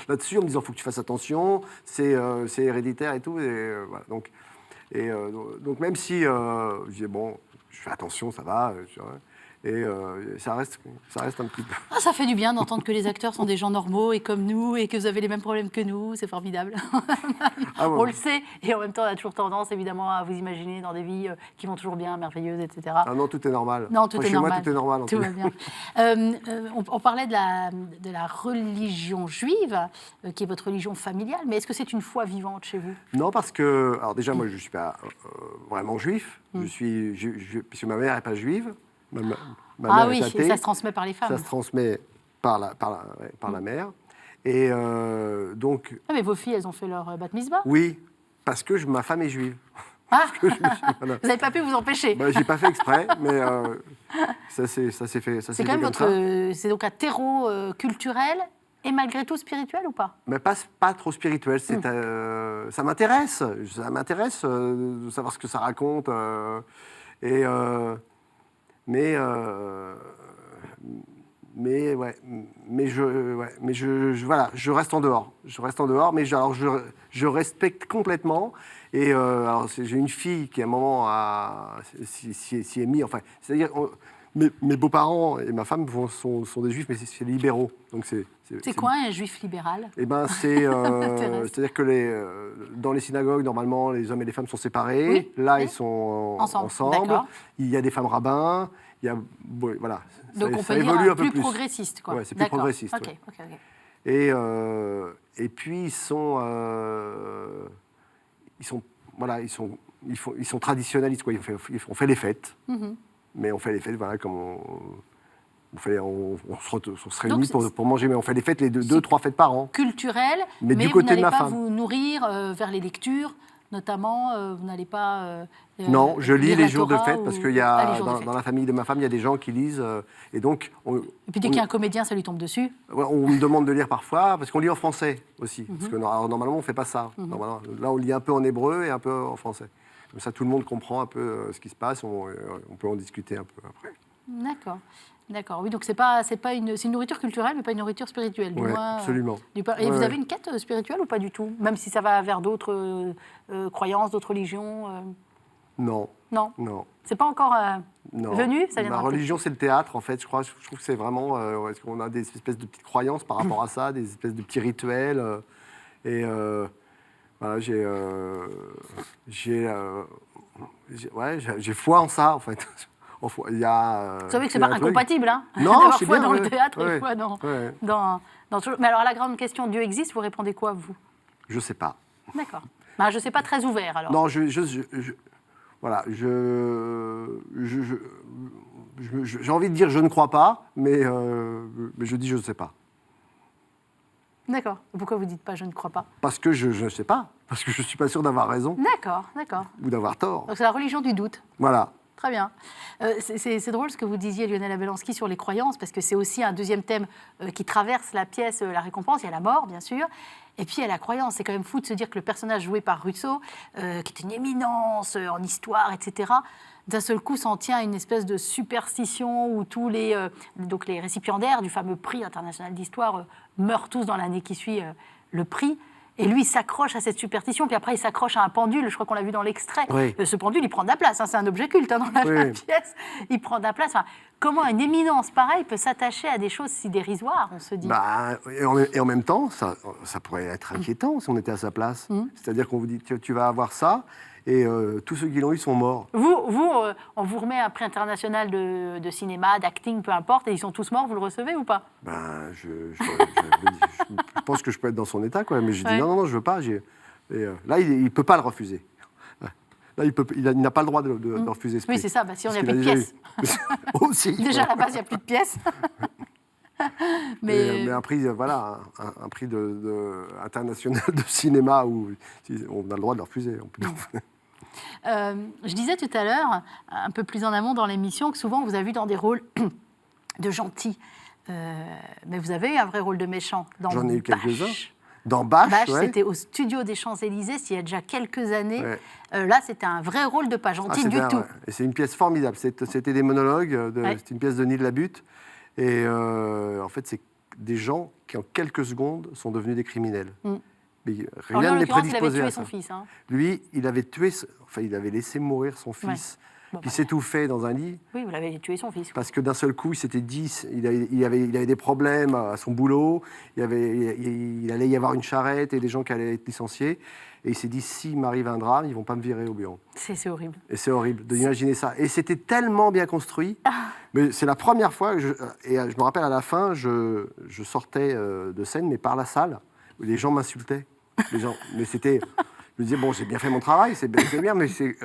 B: là-dessus en me disant faut que tu fasses attention, c'est héréditaire et tout. Voilà, donc même si je disais je fais attention, ça va. Et ça reste un petit peu...
A: Ah, ça fait du bien d'entendre que les acteurs sont des gens normaux et comme nous et que vous avez les mêmes problèmes que nous, c'est formidable. On le sait, et en même temps on a toujours tendance évidemment à vous imaginer dans des vies qui vont toujours bien, merveilleuses, etc.
B: Ah non, tout est normal.
A: Non, tout est normal.
B: Moi, tout est normal.
A: Tout va bien. On parlait de la religion juive, qui est votre religion familiale, mais est-ce que c'est une foi vivante chez vous?
B: Non, parce que... Alors déjà, moi je ne suis pas vraiment juif, puisque ma mère n'est pas juive. Ma mère
A: oui,
B: est athée.
A: et ça se transmet par les femmes.
B: Ça se transmet par la mère. Et donc...
A: Ah, mais vos filles, elles ont fait leur bat mitzvah?
B: Oui, parce que ma femme est juive.
A: Ah Vous n'avez pas pu vous empêcher?
B: Je n'ai pas fait exprès, mais ça s'est fait.
A: C'est quand même c'est donc un terreau culturel et malgré tout spirituel ou pas?
B: Mais pas trop spirituel. Ça m'intéresse. Ça m'intéresse de savoir ce que ça raconte. Mais mais voilà, je reste en dehors. Je reste en dehors, mais je respecte complètement. Et alors, j'ai une fille qui, à un moment, s'y est mis. Enfin, c'est-à-dire, mes beaux-parents et ma femme sont des juifs, mais c'est libéraux. Donc
A: C'est quoi un juif libéral?
B: Eh ben, c'est-à-dire que dans les synagogues, normalement, les hommes et les femmes sont séparés.
A: Oui,
B: Là,
A: oui.
B: ils sont
A: Ensemble, d'accord.
B: Il y a des femmes rabbins. Il y a, bon, voilà.
A: Donc on
B: ça
A: peut
B: évolue
A: dire
B: un peu
A: plus progressiste, quoi.
B: Ouais, c'est plus
A: D'accord.
B: progressiste.
A: Ok,
B: ouais.
A: ok.
B: Et puis ils sont traditionnalistes, quoi. On fait les fêtes, mais on fait les fêtes, voilà, comme on se réunit
A: Donc,
B: pour manger, mais on fait les fêtes, deux, 3 fêtes par an.
A: Culturel,
B: Mais du
A: vous
B: côté de
A: n'allez
B: ma
A: pas
B: femme.
A: vous nourrir vers les lectures, notamment, vous n'allez pas...
B: Non, je lis
A: lire
B: les
A: la
B: jours de
A: Torah
B: fête parce qu'il y
A: Ah,
B: a
A: les jours de fête.
B: dans la famille de ma femme, il y a des gens qui lisent et donc
A: Et puis dès qu'il y a un comédien, ça lui tombe dessus.
B: on me demande de lire parfois parce qu'on lit en français aussi parce que normalement on fait pas ça. Normalement, là on lit un peu en hébreu et un peu en français. Comme ça tout le monde comprend un peu ce qui se passe. On peut en discuter un peu après.
A: D'accord. Oui, donc c'est une nourriture culturelle, mais pas une nourriture spirituelle. Du
B: Ouais,
A: moins,
B: absolument.
A: Et
B: Ouais,
A: vous
B: ouais.
A: avez une quête spirituelle ou pas du tout? Même si ça va vers d'autres croyances, d'autres religions
B: Non.
A: Non.
B: Non.
A: C'est pas encore
B: Non.
A: venu, ça
B: Ma
A: viendra peut-être.
B: religion, c'est le théâtre, en fait. Je trouve que c'est vraiment... est-ce qu'on a des espèces de petites croyances par rapport à ça, des espèces de petits rituels. Voilà, j'ai foi en ça, en fait.
A: Vous savez que c'est
B: il y a
A: pas
B: un truc.
A: incompatible, hein?
B: Non,
A: D'avoir
B: c'est
A: foi
B: bien,
A: dans le
B: ouais.
A: théâtre et
B: Ouais.
A: foi dans
B: Ouais.
A: toujours. Mais alors, la grande question, Dieu existe, vous répondez quoi, vous?
B: Je sais pas.
A: D'accord. Je ne sais pas, très ouvert, alors.
B: Non, voilà, j'ai envie de dire je ne crois pas, mais je dis je ne sais pas.
A: D'accord. Pourquoi vous dites pas je ne crois pas?
B: Parce que je ne sais pas, parce que je ne suis pas sûr d'avoir raison
A: D'accord.
B: ou d'avoir tort.
A: Donc c'est la religion du doute.
B: Voilà.
A: Très bien. C'est drôle ce que vous disiez, Lionel Abelansky, sur les croyances, parce que c'est aussi un deuxième thème qui traverse la pièce La Récompense. Il y a la mort, bien sûr, et puis il y a la croyance. C'est quand même fou de se dire que le personnage joué par Russo, qui est une éminence en histoire, etc., d'un seul coup s'en tient à une espèce de superstition où tous les récipiendaires du fameux prix international d'histoire meurent tous dans l'année qui suit le prix. Et lui, il s'accroche à cette superstition, puis après, il s'accroche à un pendule. Je crois qu'on l'a vu dans l'extrait.
B: Oui.
A: Ce pendule, il prend de la place. Hein, c'est un objet culte dans la
B: Oui.
A: pièce. Il prend de la place. Enfin, comment une éminence pareille peut s'attacher à des choses si dérisoires, on se dit.
B: Et en même temps, ça pourrait être inquiétant si on était à sa place. C'est-à-dire qu'on vous dit, tu vas avoir ça, et tous ceux qui l'ont eu sont morts.
A: On vous remet un prix international de cinéma, d'acting, peu importe, et ils sont tous morts, vous le recevez ou pas?
B: Je pense que je peux être dans son état, quoi. Mais je dis
A: Ouais.
B: non, je veux pas. Là, il ne peut pas le refuser. Là, il n'a pas le droit de refuser ce prix.
A: Oui, c'est ça. Si on
B: Parce
A: n'y a
B: qu'il
A: plus de
B: déjà
A: pièces.
B: eu. Aussi.
A: Déjà, à la base, il n'y a plus de pièces.
B: Mais un prix, voilà, un prix international de cinéma où on a le droit de le refuser.
A: Je disais tout à l'heure, un peu plus en amont dans l'émission, que souvent, vous avez vu dans des rôles de gentils. Mais vous avez eu un vrai rôle de méchant dans
B: J'en ai eu
A: Bâche.
B: quelques-uns. Dans Bâche, ouais.
A: C'était au studio des Champs-Élysées, il y a déjà quelques années.
B: Ouais.
A: Là, c'était un vrai rôle de pas gentil du tout.
B: Ouais. Et c'est une pièce formidable. C'était des monologues.
A: Ouais.
B: C'était une pièce de Denis de la Butte. Et en fait, c'est des gens qui, en quelques secondes, sont devenus des criminels. Mais
A: Alors,
B: rien
A: en
B: ne les
A: l'occurrence, il avait
B: prédisposait
A: tué
B: à ça.
A: son fils. Hein.
B: Lui, il avait il avait laissé mourir son fils, qui s'étouffait dans un lit.
A: Oui, vous l'avez tué son fils.
B: Parce que d'un seul coup, il s'était dit, il avait des problèmes à son boulot, il allait y avoir une charrette et des gens qui allaient être licenciés. Et il s'est dit, s'il m'arrive un drame, ils ne vont pas me virer au bureau.
A: C'est horrible.
B: Et c'est horrible d'imaginer ça. Et c'était tellement bien construit. Mais c'est la première fois, je me rappelle à la fin, je sortais de scène, mais par la salle, où les gens m'insultaient. Mais c'était... Je me disais, bon, j'ai bien fait mon travail, c'est bien, mais c'est...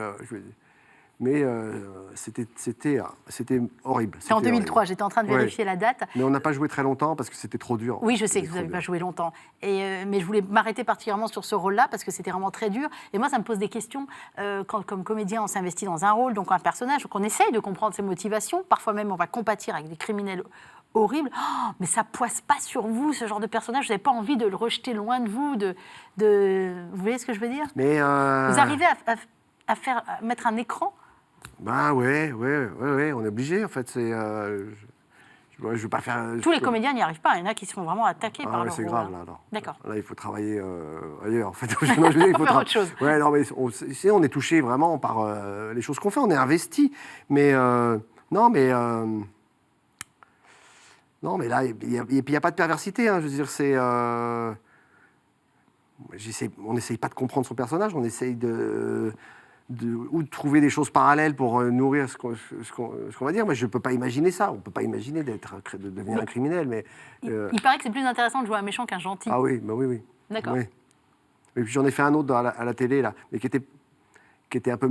B: c'était horrible.
A: C'est en 2003, j'étais en train de vérifier la date.
B: Mais on n'a pas joué très longtemps parce que c'était trop dur.
A: Oui, je sais que vous n'avez pas joué longtemps. Mais je voulais m'arrêter particulièrement sur ce rôle-là parce que c'était vraiment très dur. Et moi, ça me pose des questions. Quand, comme comédien, on s'investit dans un rôle, donc un personnage, donc on essaye de comprendre ses motivations. Parfois même, on va compatir avec des criminels horribles. Oh, mais ça poisse pas sur vous, ce genre de personnage. Vous n'avez pas envie de le rejeter loin de vous. Vous voyez ce que je veux dire?
B: Mais
A: Vous arrivez à mettre un écran?
B: Bah ouais, on est obligé en fait. je veux pas faire.
A: Tous les comédiens n'y arrivent pas. Il y en a qui se font vraiment attaquer par leur
B: c'est
A: rôle,
B: grave
A: hein.
B: là. Alors.
A: D'accord.
B: Là, il faut travailler ailleurs. En fait, non, je veux dire, il faut
A: Faire autre chose.
B: Ouais, non, mais on est touché vraiment par les choses qu'on fait. On est investi, mais non, mais là, il n'y a pas de perversité. Hein, je veux dire, c'est. On n'essaye pas de comprendre son personnage. On essaye ou de trouver des choses parallèles pour nourrir ce qu'on va dire. Moi, je ne peux pas imaginer ça. On ne peut pas imaginer de devenir un criminel. Mais,
A: Il paraît que c'est plus intéressant de jouer un méchant qu'un gentil.
B: Ah oui, bah oui.
A: D'accord.
B: Oui. Et puis j'en ai fait un autre à la télé, là, mais qui était un peu,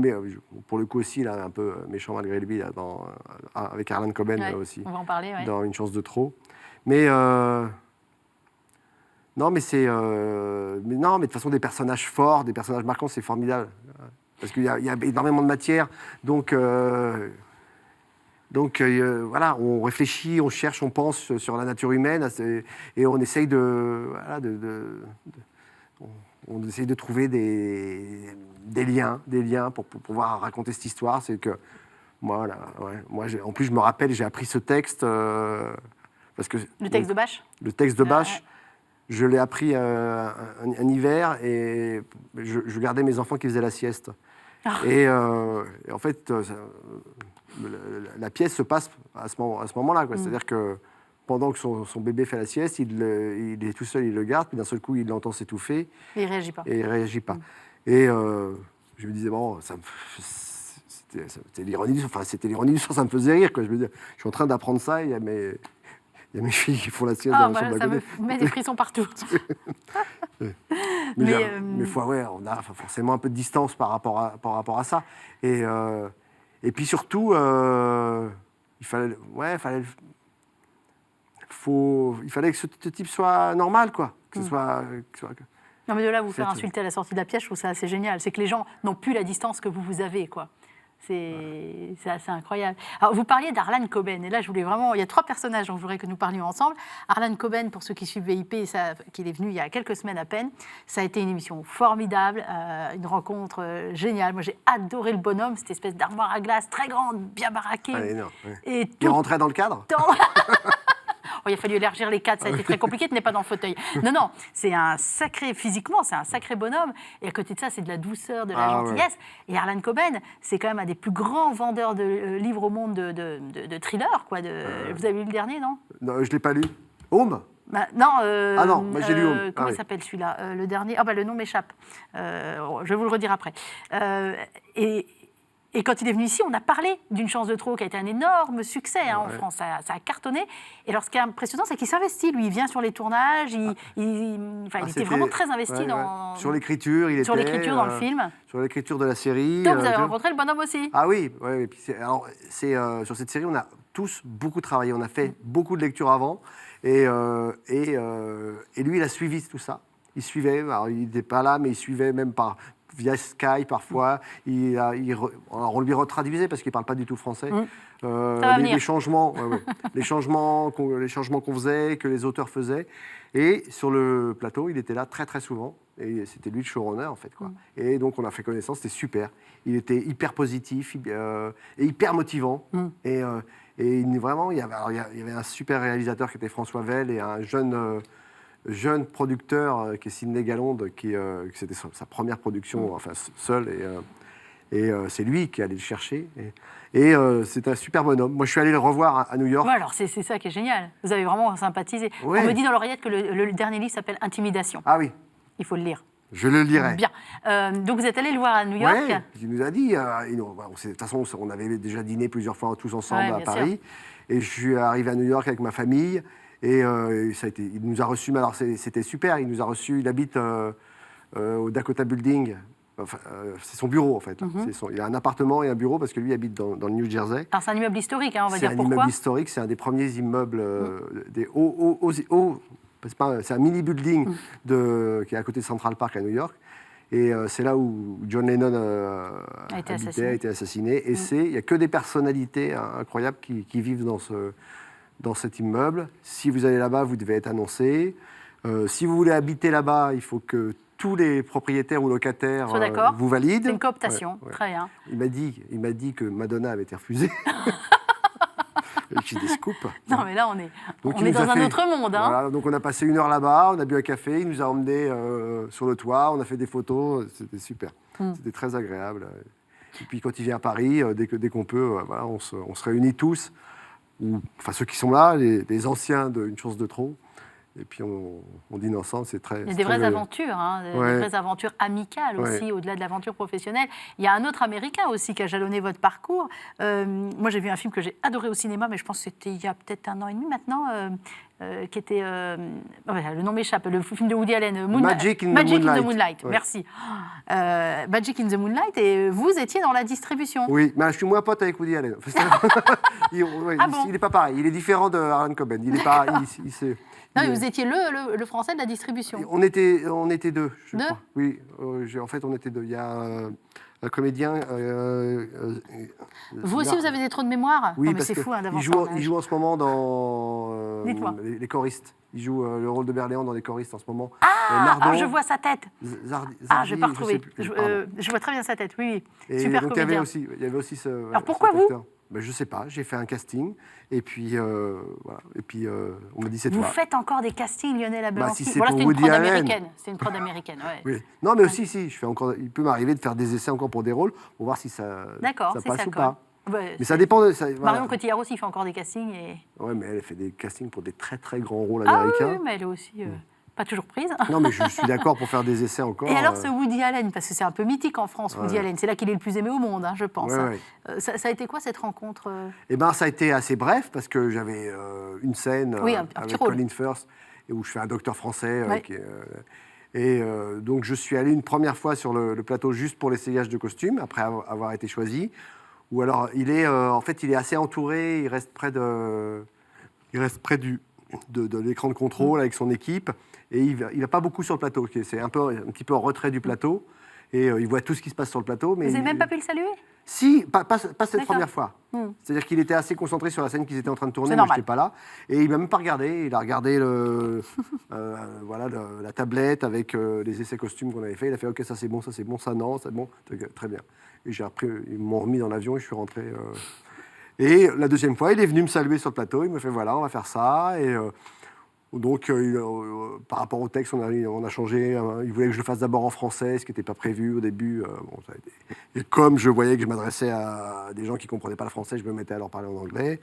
B: pour le coup aussi, là, un peu méchant malgré lui, là, avec Harlan Coben aussi.
A: On va en parler, ouais.
B: Dans Une chance de trop. Mais... non, mais c'est... mais de toute façon, des personnages forts, des personnages marquants, c'est formidable. Parce qu'il y a énormément de matière. Donc voilà, on réfléchit, on cherche, on pense sur la nature humaine. Et on essaye on essaye de trouver des liens pour pouvoir raconter cette histoire. C'est que... Moi, en plus, je me rappelle, j'ai appris ce texte... parce que,
A: Le texte de Bach.
B: Le texte de Bach... Je l'ai appris un hiver et je gardais mes enfants qui faisaient la sieste. Et en fait, la pièce se passe à ce moment-là. C'est-à-dire que pendant que son bébé fait la sieste, il est tout seul, il le garde, puis d'un seul coup, il l'entend s'étouffer.
A: Et il ne réagit pas.
B: Et il réagit pas. Et je me disais, bon, c'était l'ironie du sort, ça me faisait rire. Quoi. Je me disais, je suis en train d'apprendre ça, il y a mes filles qui font la sieste dans la chambre d'à côté.
A: Ça me met des frissons partout.
B: Mais on a forcément un peu de distance par rapport à ça. Et puis surtout, il fallait que ce type soit normal, quoi. Que ce soit
A: non, mais de là, vous faire insulter à la sortie de la pièce, je trouve ça assez génial. C'est que les gens n'ont plus la distance que vous avez, quoi. C'est assez incroyable. Alors, vous parliez d'Harlan Coben, et là, il y a 3 personnages dont je voudrais que nous parlions ensemble. Harlan Coben, pour ceux qui suivent VIP, qu'il est venu il y a quelques semaines à peine, ça a été une émission formidable, une rencontre géniale. Moi, j'ai adoré le bonhomme, cette espèce d'armoire à glace très grande, bien baraquée.
B: Et il rentrait dans le cadre.
A: Il a fallu élargir les cadres, ça a été très compliqué, tu n'es pas dans le fauteuil. Non, physiquement, c'est un sacré bonhomme. Et à côté de ça, c'est de la douceur, de la gentillesse. Ouais. Et Harlan Coben, c'est quand même un des plus grands vendeurs de livres au monde de thrillers, quoi. Vous avez lu le dernier, non?
B: Non, je ne l'ai pas lu. Home?
A: Non,
B: moi j'ai lu Home.
A: Comment il s'appelle celui-là? Le dernier, le nom m'échappe. Je vais vous le redire après. Et quand il est venu ici, on a parlé d'Une chance de trop, qui a été un énorme succès en France. Ça a cartonné. Et alors, ce qui est impressionnant, c'est qu'il s'investit. Lui, il vient sur les tournages. Il était vraiment très investi dans...
B: Sur l'écriture, il était...
A: Sur l'écriture dans le film.
B: Sur l'écriture de la série.
A: Donc, vous avez rencontré le bonhomme aussi.
B: Ah oui. Et puis sur cette série, on a tous beaucoup travaillé. On a fait beaucoup de lectures avant. Et lui, il a suivi tout ça. Il suivait. Alors, il n'était pas là, mais il suivait même via Skype parfois. Alors on lui retraduisait parce qu'il ne parle pas du tout français. Les changements qu'on faisait, que les auteurs faisaient. Et sur le plateau, il était là très très souvent. Et c'était lui le showrunner en fait. Et donc on a fait connaissance, c'était super. Il était hyper positif et hyper motivant. Et vraiment, il y avait un super réalisateur qui était François Vell et un jeune producteur qui est Sidney Galonde, qui c'était sa première production, enfin seul, et c'est lui qui allait le chercher. Et c'est un super bonhomme. Moi, je suis allé le revoir à New York.
A: Ouais, alors c'est ça qui est génial. Vous avez vraiment sympathisé. Ouais. On me dit dans l'oreillette que le dernier livre s'appelle Intimidation.
B: Ah oui.
A: Il faut le lire.
B: Je le lirai.
A: Bien. Donc vous êtes allé le voir à New York.
B: Oui, il nous a dit. De toute façon, on avait déjà dîné plusieurs fois tous ensemble à Paris. Sûr. Et je suis arrivé à New York avec ma famille. Et il nous a reçus, mais alors c'était super, il nous a reçus, il habite au Dakota Building, c'est son bureau en fait. Il a un appartement et un bureau parce que lui habite dans le New Jersey.
A: Alors c'est un immeuble historique, on va dire pourquoi.
B: C'est un immeuble historique, c'est un des premiers immeubles des hauts, c'est un mini building qui est à côté de Central Park à New York. Et c'est là où John Lennon a été assassiné. Et il n'y a que des personnalités incroyables qui vivent dans cet immeuble. Si vous allez là-bas, vous devez être annoncé. Si vous voulez habiter là-bas, il faut que tous les propriétaires ou locataires vous valident.
A: C'est une cooptation, très bien.
B: Il m'a dit que Madonna avait été refusée. J'ai des scoops.
A: Non, mais là, on est
B: Donc,
A: on
B: il
A: est
B: nous a
A: dans un
B: fait-
A: autre monde. Hein.
B: Voilà, donc on a passé 1 heure là-bas, on a bu un café, il nous a emmenés sur le toit, on a fait des photos, c'était super. C'était très agréable. Et puis quand il vient à Paris, dès qu'on peut, voilà, on se réunit tous, enfin ceux qui sont là, les anciens d'Une chance de trop. Et puis on dîne ensemble, c'est très...
A: Il y a des vraies aventures, hein, des vraies aventures amicales aussi, au-delà de l'aventure professionnelle. Il y a un autre Américain aussi qui a jalonné votre parcours. Moi, j'ai vu un film que j'ai adoré au cinéma, mais je pense que c'était il y a peut-être 1 an et demi maintenant, qui était... le nom m'échappe, le film de Woody Allen.
B: Magic in the Moonlight.
A: Ouais. Merci. Magic in the Moonlight, et vous étiez dans la distribution.
B: Oui, mais je suis moins pote avec Woody Allen. Il n'est pas pareil, il est différent de Harlan Coben. Il est pas...
A: Non, mais vous étiez le français de la distribution.
B: On était 2, je
A: Deux
B: crois. Oui, en fait, on était 2. Il y a un comédien...
A: vous aussi, vous avez des trous de mémoire?
B: Oui,
A: non, mais
B: parce
A: c'est
B: que
A: fou, hein, d'avoir
B: il
A: ça en âge.
B: joue en ce moment dans
A: Dites-moi.
B: les choristes. Il joue le rôle de Berléand dans les choristes en ce moment.
A: Je vois sa tête.
B: Zardi,
A: Je n'ai pas retrouvé.
B: pardon.
A: Je vois très bien sa tête, oui.
B: Et
A: Super
B: donc,
A: comédien.
B: il y avait aussi ce...
A: Alors, pourquoi
B: cet
A: vous
B: acteur. Ben, je ne sais pas, j'ai fait un casting, et puis, voilà. Et puis on m'a dit c'est
A: Vous
B: toi.
A: faites encore des castings, Lionel Abelanski?
B: si c'est
A: Voilà,
B: pour
A: c'était une
B: Woody
A: prod
B: Allen.
A: américaine. C'est une prod américaine, ouais.
B: Oui. Non, mais aussi, si, je fais encore, il peut m'arriver de faire des essais encore pour des rôles, pour voir si ça,
A: D'accord,
B: ça
A: c'est
B: passe
A: ça,
B: ou
A: quoi.
B: pas.
A: Ouais,
B: Mais ça dépend de... Ça, voilà.
A: Marion Cotillard aussi fait encore des castings. Et...
B: Ouais, mais elle fait des castings pour des très très grands rôles
A: Ah
B: américains.
A: oui, mais elle est aussi pas toujours prise.
B: Non, mais je suis d'accord pour faire des essais encore.
A: Et alors ce Woody Allen, parce que c'est un peu mythique en France, Woody
B: Ouais.
A: Allen, c'est là qu'il est le plus aimé au monde, hein, je pense.
B: Ouais, ouais.
A: Ça a été quoi cette rencontre
B: Eh ben, ça a été assez bref parce que j'avais une scène
A: Oui, un petit
B: avec
A: rôle.
B: Colin Firth et où je fais un docteur français.
A: Ouais.
B: Donc je suis allé une première fois sur le plateau juste pour l'essayage de costumes après avoir été choisi. Ou alors il est en fait il est assez entouré, il reste près de l'écran de contrôle avec son équipe et il va pas beaucoup sur le plateau. C'est un petit peu en retrait du plateau et il voit tout ce qui se passe sur le plateau. Mais
A: Vous n'avez même pas pu le saluer?
B: Si, pas cette
A: D'accord.
B: première fois. C'est-à-dire qu'il était assez concentré sur la scène qu'ils étaient en train de tourner,
A: C'est
B: moi je
A: normal.
B: n'étais pas là. Et il m'a même pas regardé. Il a regardé la tablette avec les essais costumes qu'on avait fait. Il a fait OK, ça c'est bon, ça non, c'est bon, très bien. Et ils m'ont remis dans l'avion et je suis rentré. Et la deuxième fois, il est venu me saluer sur le plateau. Il me fait voilà, on va faire ça. Et donc, par rapport au texte, on a changé. Il voulait que je le fasse d'abord en français, ce qui n'était pas prévu au début. Ça a été... Et comme je voyais que je m'adressais à des gens qui ne comprenaient pas le français, je me mettais à leur parler en anglais.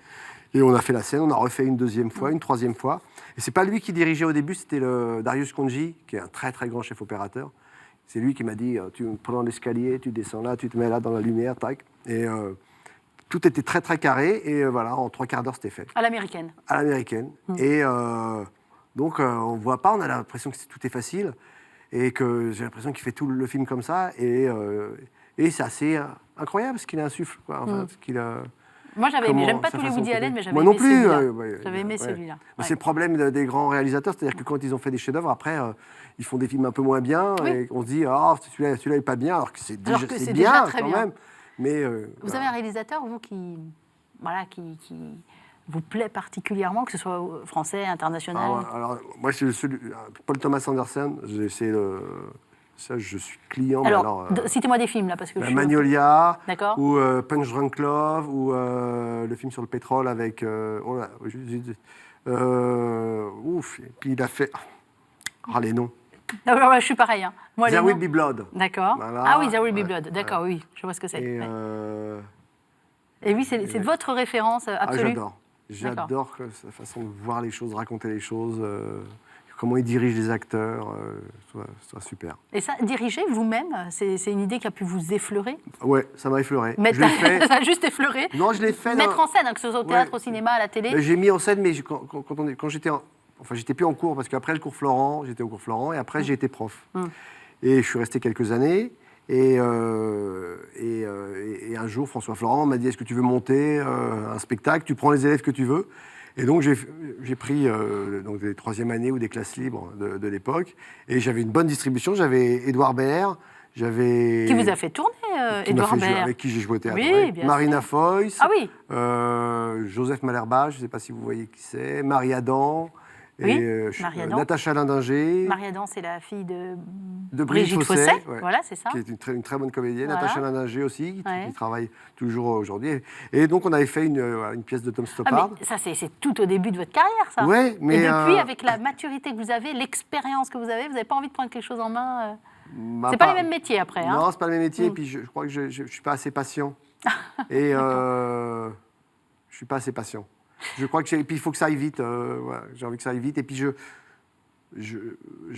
B: Et on a fait la scène, on a refait une deuxième fois, une troisième fois. Et ce n'est pas lui qui dirigeait au début, c'était Darius Khondji, qui est un très très grand chef opérateur. C'est lui qui m'a dit tu prends l'escalier, tu descends là, tu te mets là dans la lumière, tac. Et tout était très très carré. Et voilà, en 3/4 d'heure, c'était fait.
A: À l'américaine.
B: À l'américaine. Et donc, on ne voit pas, on a l'impression que tout est facile et que j'ai l'impression qu'il fait tout le film comme ça. Et c'est assez incroyable ce qu'il insuffle. Quoi. Enfin, ce qu'il a...
A: Moi, j'avais aimé.
B: Comment
A: J'aime pas
B: sa
A: tous les
B: façon
A: Woody
B: de
A: Allen, mais
B: couper.
A: j'avais
B: Moi
A: aimé
B: non plus.
A: celui-là. J'avais aimé celui-là.
B: Mais
A: Ouais.
B: c'est le problème des grands réalisateurs, c'est-à-dire que quand ils ont fait des chefs-d'œuvre, après, ils font des films un peu moins bien
A: Oui.
B: et on se dit ah celui-là est pas bien, alors que c'est
A: Alors
B: déjà,
A: que
B: c'est
A: c'est
B: bien
A: déjà très
B: quand
A: bien.
B: même. Mais
A: Vous
B: voilà.
A: avez un réalisateur, vous, qui vous plaît particulièrement, que ce soit français, international?
B: Alors, moi, c'est Paul Thomas Anderson. Ça, je suis client.
A: Alors,
B: mais
A: citez-moi des films, là, parce que je suis...
B: Magnolia,
A: D'accord.
B: ou Punch Drunk Love, ou le film sur le pétrole avec... ouf, et puis il a fait... Ah, les noms.
A: Ah, ouais, je suis pareil. Hein. Moi, les
B: There Will
A: noms-
B: Be Blood.
A: D'accord.
B: Voilà.
A: Ah oui, There Will Be
B: Ouais.
A: Blood. D'accord, oui, je vois ce que c'est.
B: Et,
A: Ouais. Et oui, c'est votre référence absolue.
B: j'adore. J'adore sa façon de voir les choses, raconter les choses, comment il dirige les acteurs. C'est super.
A: Et ça, diriger vous-même, c'est une idée qui a pu vous effleurer?
B: Ouais, ça m'a effleuré.
A: Mettre...
B: Je l'ai fait.
A: Ça a juste effleuré?
B: Non, je l'ai fait.
A: Mettre en scène, hein, que ce soit au théâtre,
B: Ouais.
A: au cinéma, à la télé?
B: J'ai mis en scène, mais quand j'étais enfin, j'étais plus en cours, parce qu'après le cours Florent, j'étais au cours Florent, et après j'ai été prof. Et je suis resté quelques années, et un jour, François Florent m'a dit, est-ce que tu veux monter un spectacle? Tu prends les élèves que tu veux. Et donc j'ai pris donc des troisième années ou des classes libres de l'époque, et j'avais une bonne distribution, j'avais Édouard Baird, j'avais...
A: Qui vous a fait tourner,
B: qui m'a
A: Édouard
B: fait jouer,
A: Baird?
B: avec qui j'ai joué au théâtre.
A: Oui,
B: ouais.
A: bien
B: Marina
A: sûr.
B: Foïs,
A: Ah oui.
B: Joseph Malherbe, je ne sais pas si vous voyez qui c'est, Marie Adam,
A: Oui,
B: je-
A: Marie Adam.
B: Natacha Lindinger,
A: Marie Adam, c'est la fille de
B: Brigitte
A: Fossey.
B: ouais,
A: Voilà, c'est ça.
B: qui est une très bonne comédienne.
A: Voilà.
B: Natacha Lindinger aussi,
A: Ouais.
B: qui travaille toujours aujourd'hui. Et donc, on avait fait une pièce de Tom Stoppard.
A: Ah, mais ça, c'est tout au début de votre carrière, ça.
B: Ouais, mais,
A: Et depuis, avec la maturité que vous avez, l'expérience que vous n'avez pas envie de prendre quelque chose en main C'est pas les mêmes métiers après. Hein.
B: Non, c'est pas le même métier.
A: Mm.
B: Et puis, je crois que je suis pas assez patient. Et je suis pas assez patient. Je crois que et puis il faut que ça aille vite. Voilà, j'ai envie que ça aille vite. Et puis je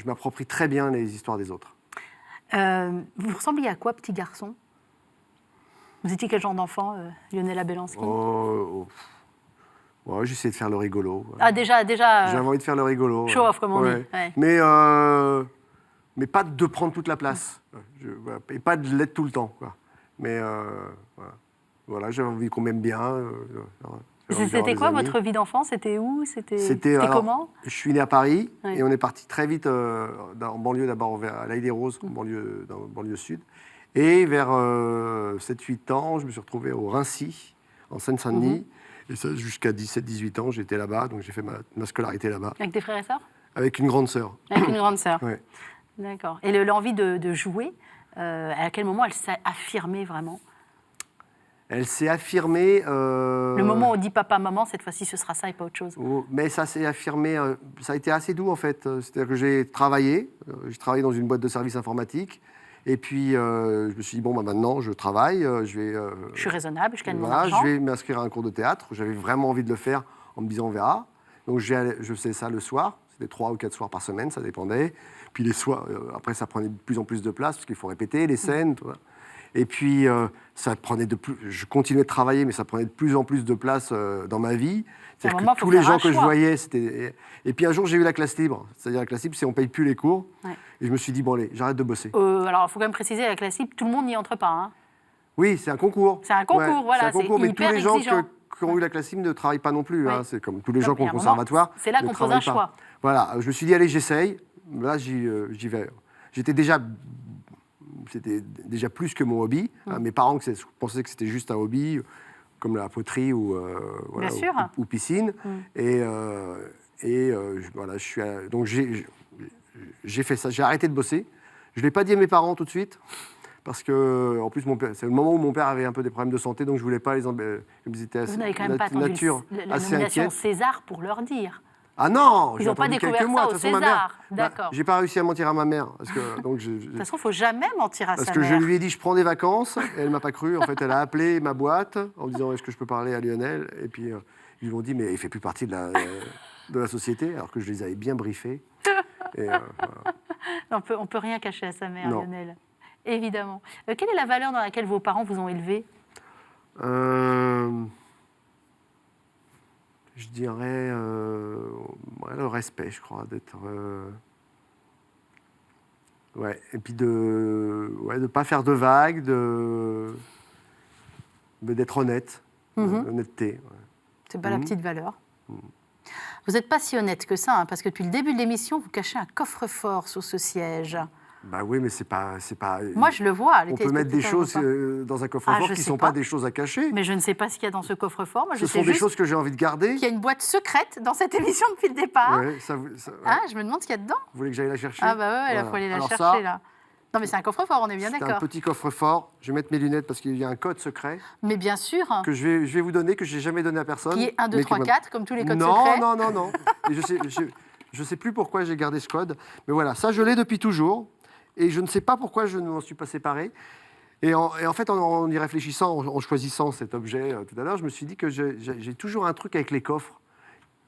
B: m'approprie très bien les histoires des autres.
A: Vous ressembliez à quoi, petit garçon? Vous étiez quel genre d'enfant, Lionel Abelansky?
B: Ouais, j'essayais de faire le rigolo.
A: Ah, déjà.
B: J'avais envie de faire le rigolo.
A: Show off, comme on
B: Ouais.
A: dit. Ouais.
B: Mais pas de prendre toute la place. Voilà. Et pas de l'être tout le temps. Quoi. Mais voilà, j'avais envie qu'on m'aime bien. J'avais envie d'avoir
A: C'était
B: des
A: quoi
B: amis.
A: votre vie d'enfant? C'était où? C'était
B: alors,
A: comment?
B: Je suis né à Paris
A: Ouais.
B: et on est parti très vite en banlieue, d'abord à l'Aïe des Roses, dans la banlieue sud. Et vers 7-8 ans, je me suis retrouvé au Rincy, en Seine-Saint-Denis. Et ça, jusqu'à 17-18 ans, j'étais là-bas, donc j'ai fait ma scolarité là-bas.
A: Avec des frères et sœurs?
B: Avec une grande sœur.
A: Avec une grande sœur.
B: Ouais.
A: D'accord. Et l'envie de jouer, à quel moment elle s'est affirmée vraiment?
B: Elle s'est affirmée.
A: Le moment où on dit papa, maman, cette fois-ci ce sera ça et pas autre chose.
B: Mais ça s'est affirmé, ça a été assez doux en fait. C'est-à-dire que j'ai travaillé dans une boîte de services informatiques. Et puis je me suis dit, bon, maintenant je travaille,
A: Je suis raisonnable, je gagne mon
B: voilà,
A: argent.
B: je vais m'inscrire à un cours de théâtre. J'avais vraiment envie de le faire en me disant, on verra. Donc je faisais ça le soir. C'était 3 ou 4 soirs par semaine, ça dépendait. Puis les soirs, après, ça prenait de plus en plus de place parce qu'il faut répéter les scènes. Tout ça. Et puis, ça prenait je continuais de travailler, mais ça prenait de plus en plus de place dans ma vie. C'est-à-dire
A: moment,
B: que
A: faut
B: tous les
A: faire un
B: gens que je
A: choix.
B: voyais, c'était... Et puis un jour, j'ai eu la classe libre. C'est-à-dire la classe libre, c'est on paye plus les cours.
A: Ouais.
B: Et je me suis dit, bon allez, j'arrête de bosser.
A: Alors, il faut quand même préciser, la classe libre, tout le monde n'y entre pas. Hein.
B: Oui, c'est un concours.
A: C'est un concours, voilà,
B: C'est un concours,
A: c'est
B: mais tous
A: hyper
B: les gens
A: exigeant.
B: qui ont eu la classe libre ne travaillent pas non plus.
A: Oui.
B: Hein. C'est comme tous les
A: Non,
B: gens qui
A: mais
B: ont
A: à
B: le
A: un moment,
B: conservatoire.
A: c'est là
B: ne
A: qu'on pose un
B: travaillent pas.
A: choix.
B: Voilà, je me suis dit, allez, j'essaye. Là, j'y vais. C'était déjà plus que mon hobby. Mes parents pensaient que c'était juste un hobby, comme la poterie ou,
A: Bien sûr.
B: ou piscine. Voilà, donc j'ai fait ça. J'ai arrêté de bosser. Je ne l'ai pas dit à mes parents tout de suite. Parce que, en plus, c'est le moment où mon père avait un peu des problèmes de santé, donc je ne voulais pas les embêter. Ils étaient
A: Vous n'avez quand même pas attendu la
B: assez
A: nomination
B: inquiète.
A: César pour leur dire.
B: Ah non,
A: Ils
B: j'ai
A: n'ont pas
B: attendu
A: découvert
B: quelques mois.
A: ça
B: De
A: au
B: toute façon, ma
A: César.
B: mère,
A: D'accord.
B: j'ai pas réussi à mentir à ma mère. Parce que, donc
A: De toute façon, il ne faut jamais mentir à
B: parce
A: sa
B: que je
A: mère.
B: lui ai dit, je prends des vacances, et elle m'a pas cru. En fait, elle a appelé ma boîte en me disant, est-ce que je peux parler à Lionel? Et puis, ils lui ont dit, mais il fait plus partie de la société, alors que je les avais bien briefés. Et, voilà.
A: On peut rien cacher à sa mère,
B: Non.
A: Lionel. Évidemment. Quelle est la valeur dans laquelle vos parents vous ont élevé?
B: Je dirais le respect, je crois, d'être... Ouais, et puis de ne pas faire de vagues, mais d'être honnête, honnêteté. Ouais.
A: C'est pas la petite valeur. Vous n'êtes pas si honnête que ça, hein, parce que depuis le début de l'émission, vous cachez un coffre-fort sur ce siège.
B: Bah oui, mais c'est pas...
A: Moi, je le vois. les
B: On peut mettre des
A: téléspectateurs
B: choses
A: voient pas.
B: dans un coffre-fort
A: je
B: qui ne
A: sais
B: sont
A: pas.
B: pas des choses à cacher.
A: Mais je ne sais pas ce qu'il y a dans ce coffre-fort. Moi, je
B: Ce
A: sais
B: sont des
A: juste
B: choses que j'ai envie de garder.
A: qu'il y a une boîte secrète dans cette émission depuis le départ.
B: Ouais, ouais.
A: Ah, je me demande ce qu'il y a dedans.
B: Vous voulez que j'aille la chercher?
A: Ah bah ouais, il
B: Voilà.
A: faut aller la
B: Alors
A: chercher
B: ça,
A: là. Non mais c'est un coffre-fort, on est bien
B: c'est un
A: d'accord.
B: petit coffre-fort. Je vais mettre mes lunettes parce qu'il y a un code secret
A: Mais bien sûr,
B: que je vais vous donner, que je n'ai jamais donné à personne.
A: qui est 1, 2,
B: mais
A: 3,
B: qui-
A: 4, comme tous les codes
B: non,
A: secrets.
B: Non. Et je sais plus pourquoi j'ai gardé ce code. Mais voilà, ça, je l'ai depuis toujours. Et je ne sais pas pourquoi je ne m'en suis pas séparé. Et en fait, en y réfléchissant, en choisissant cet objet tout à l'heure, je me suis dit que j'ai toujours un truc avec les coffres.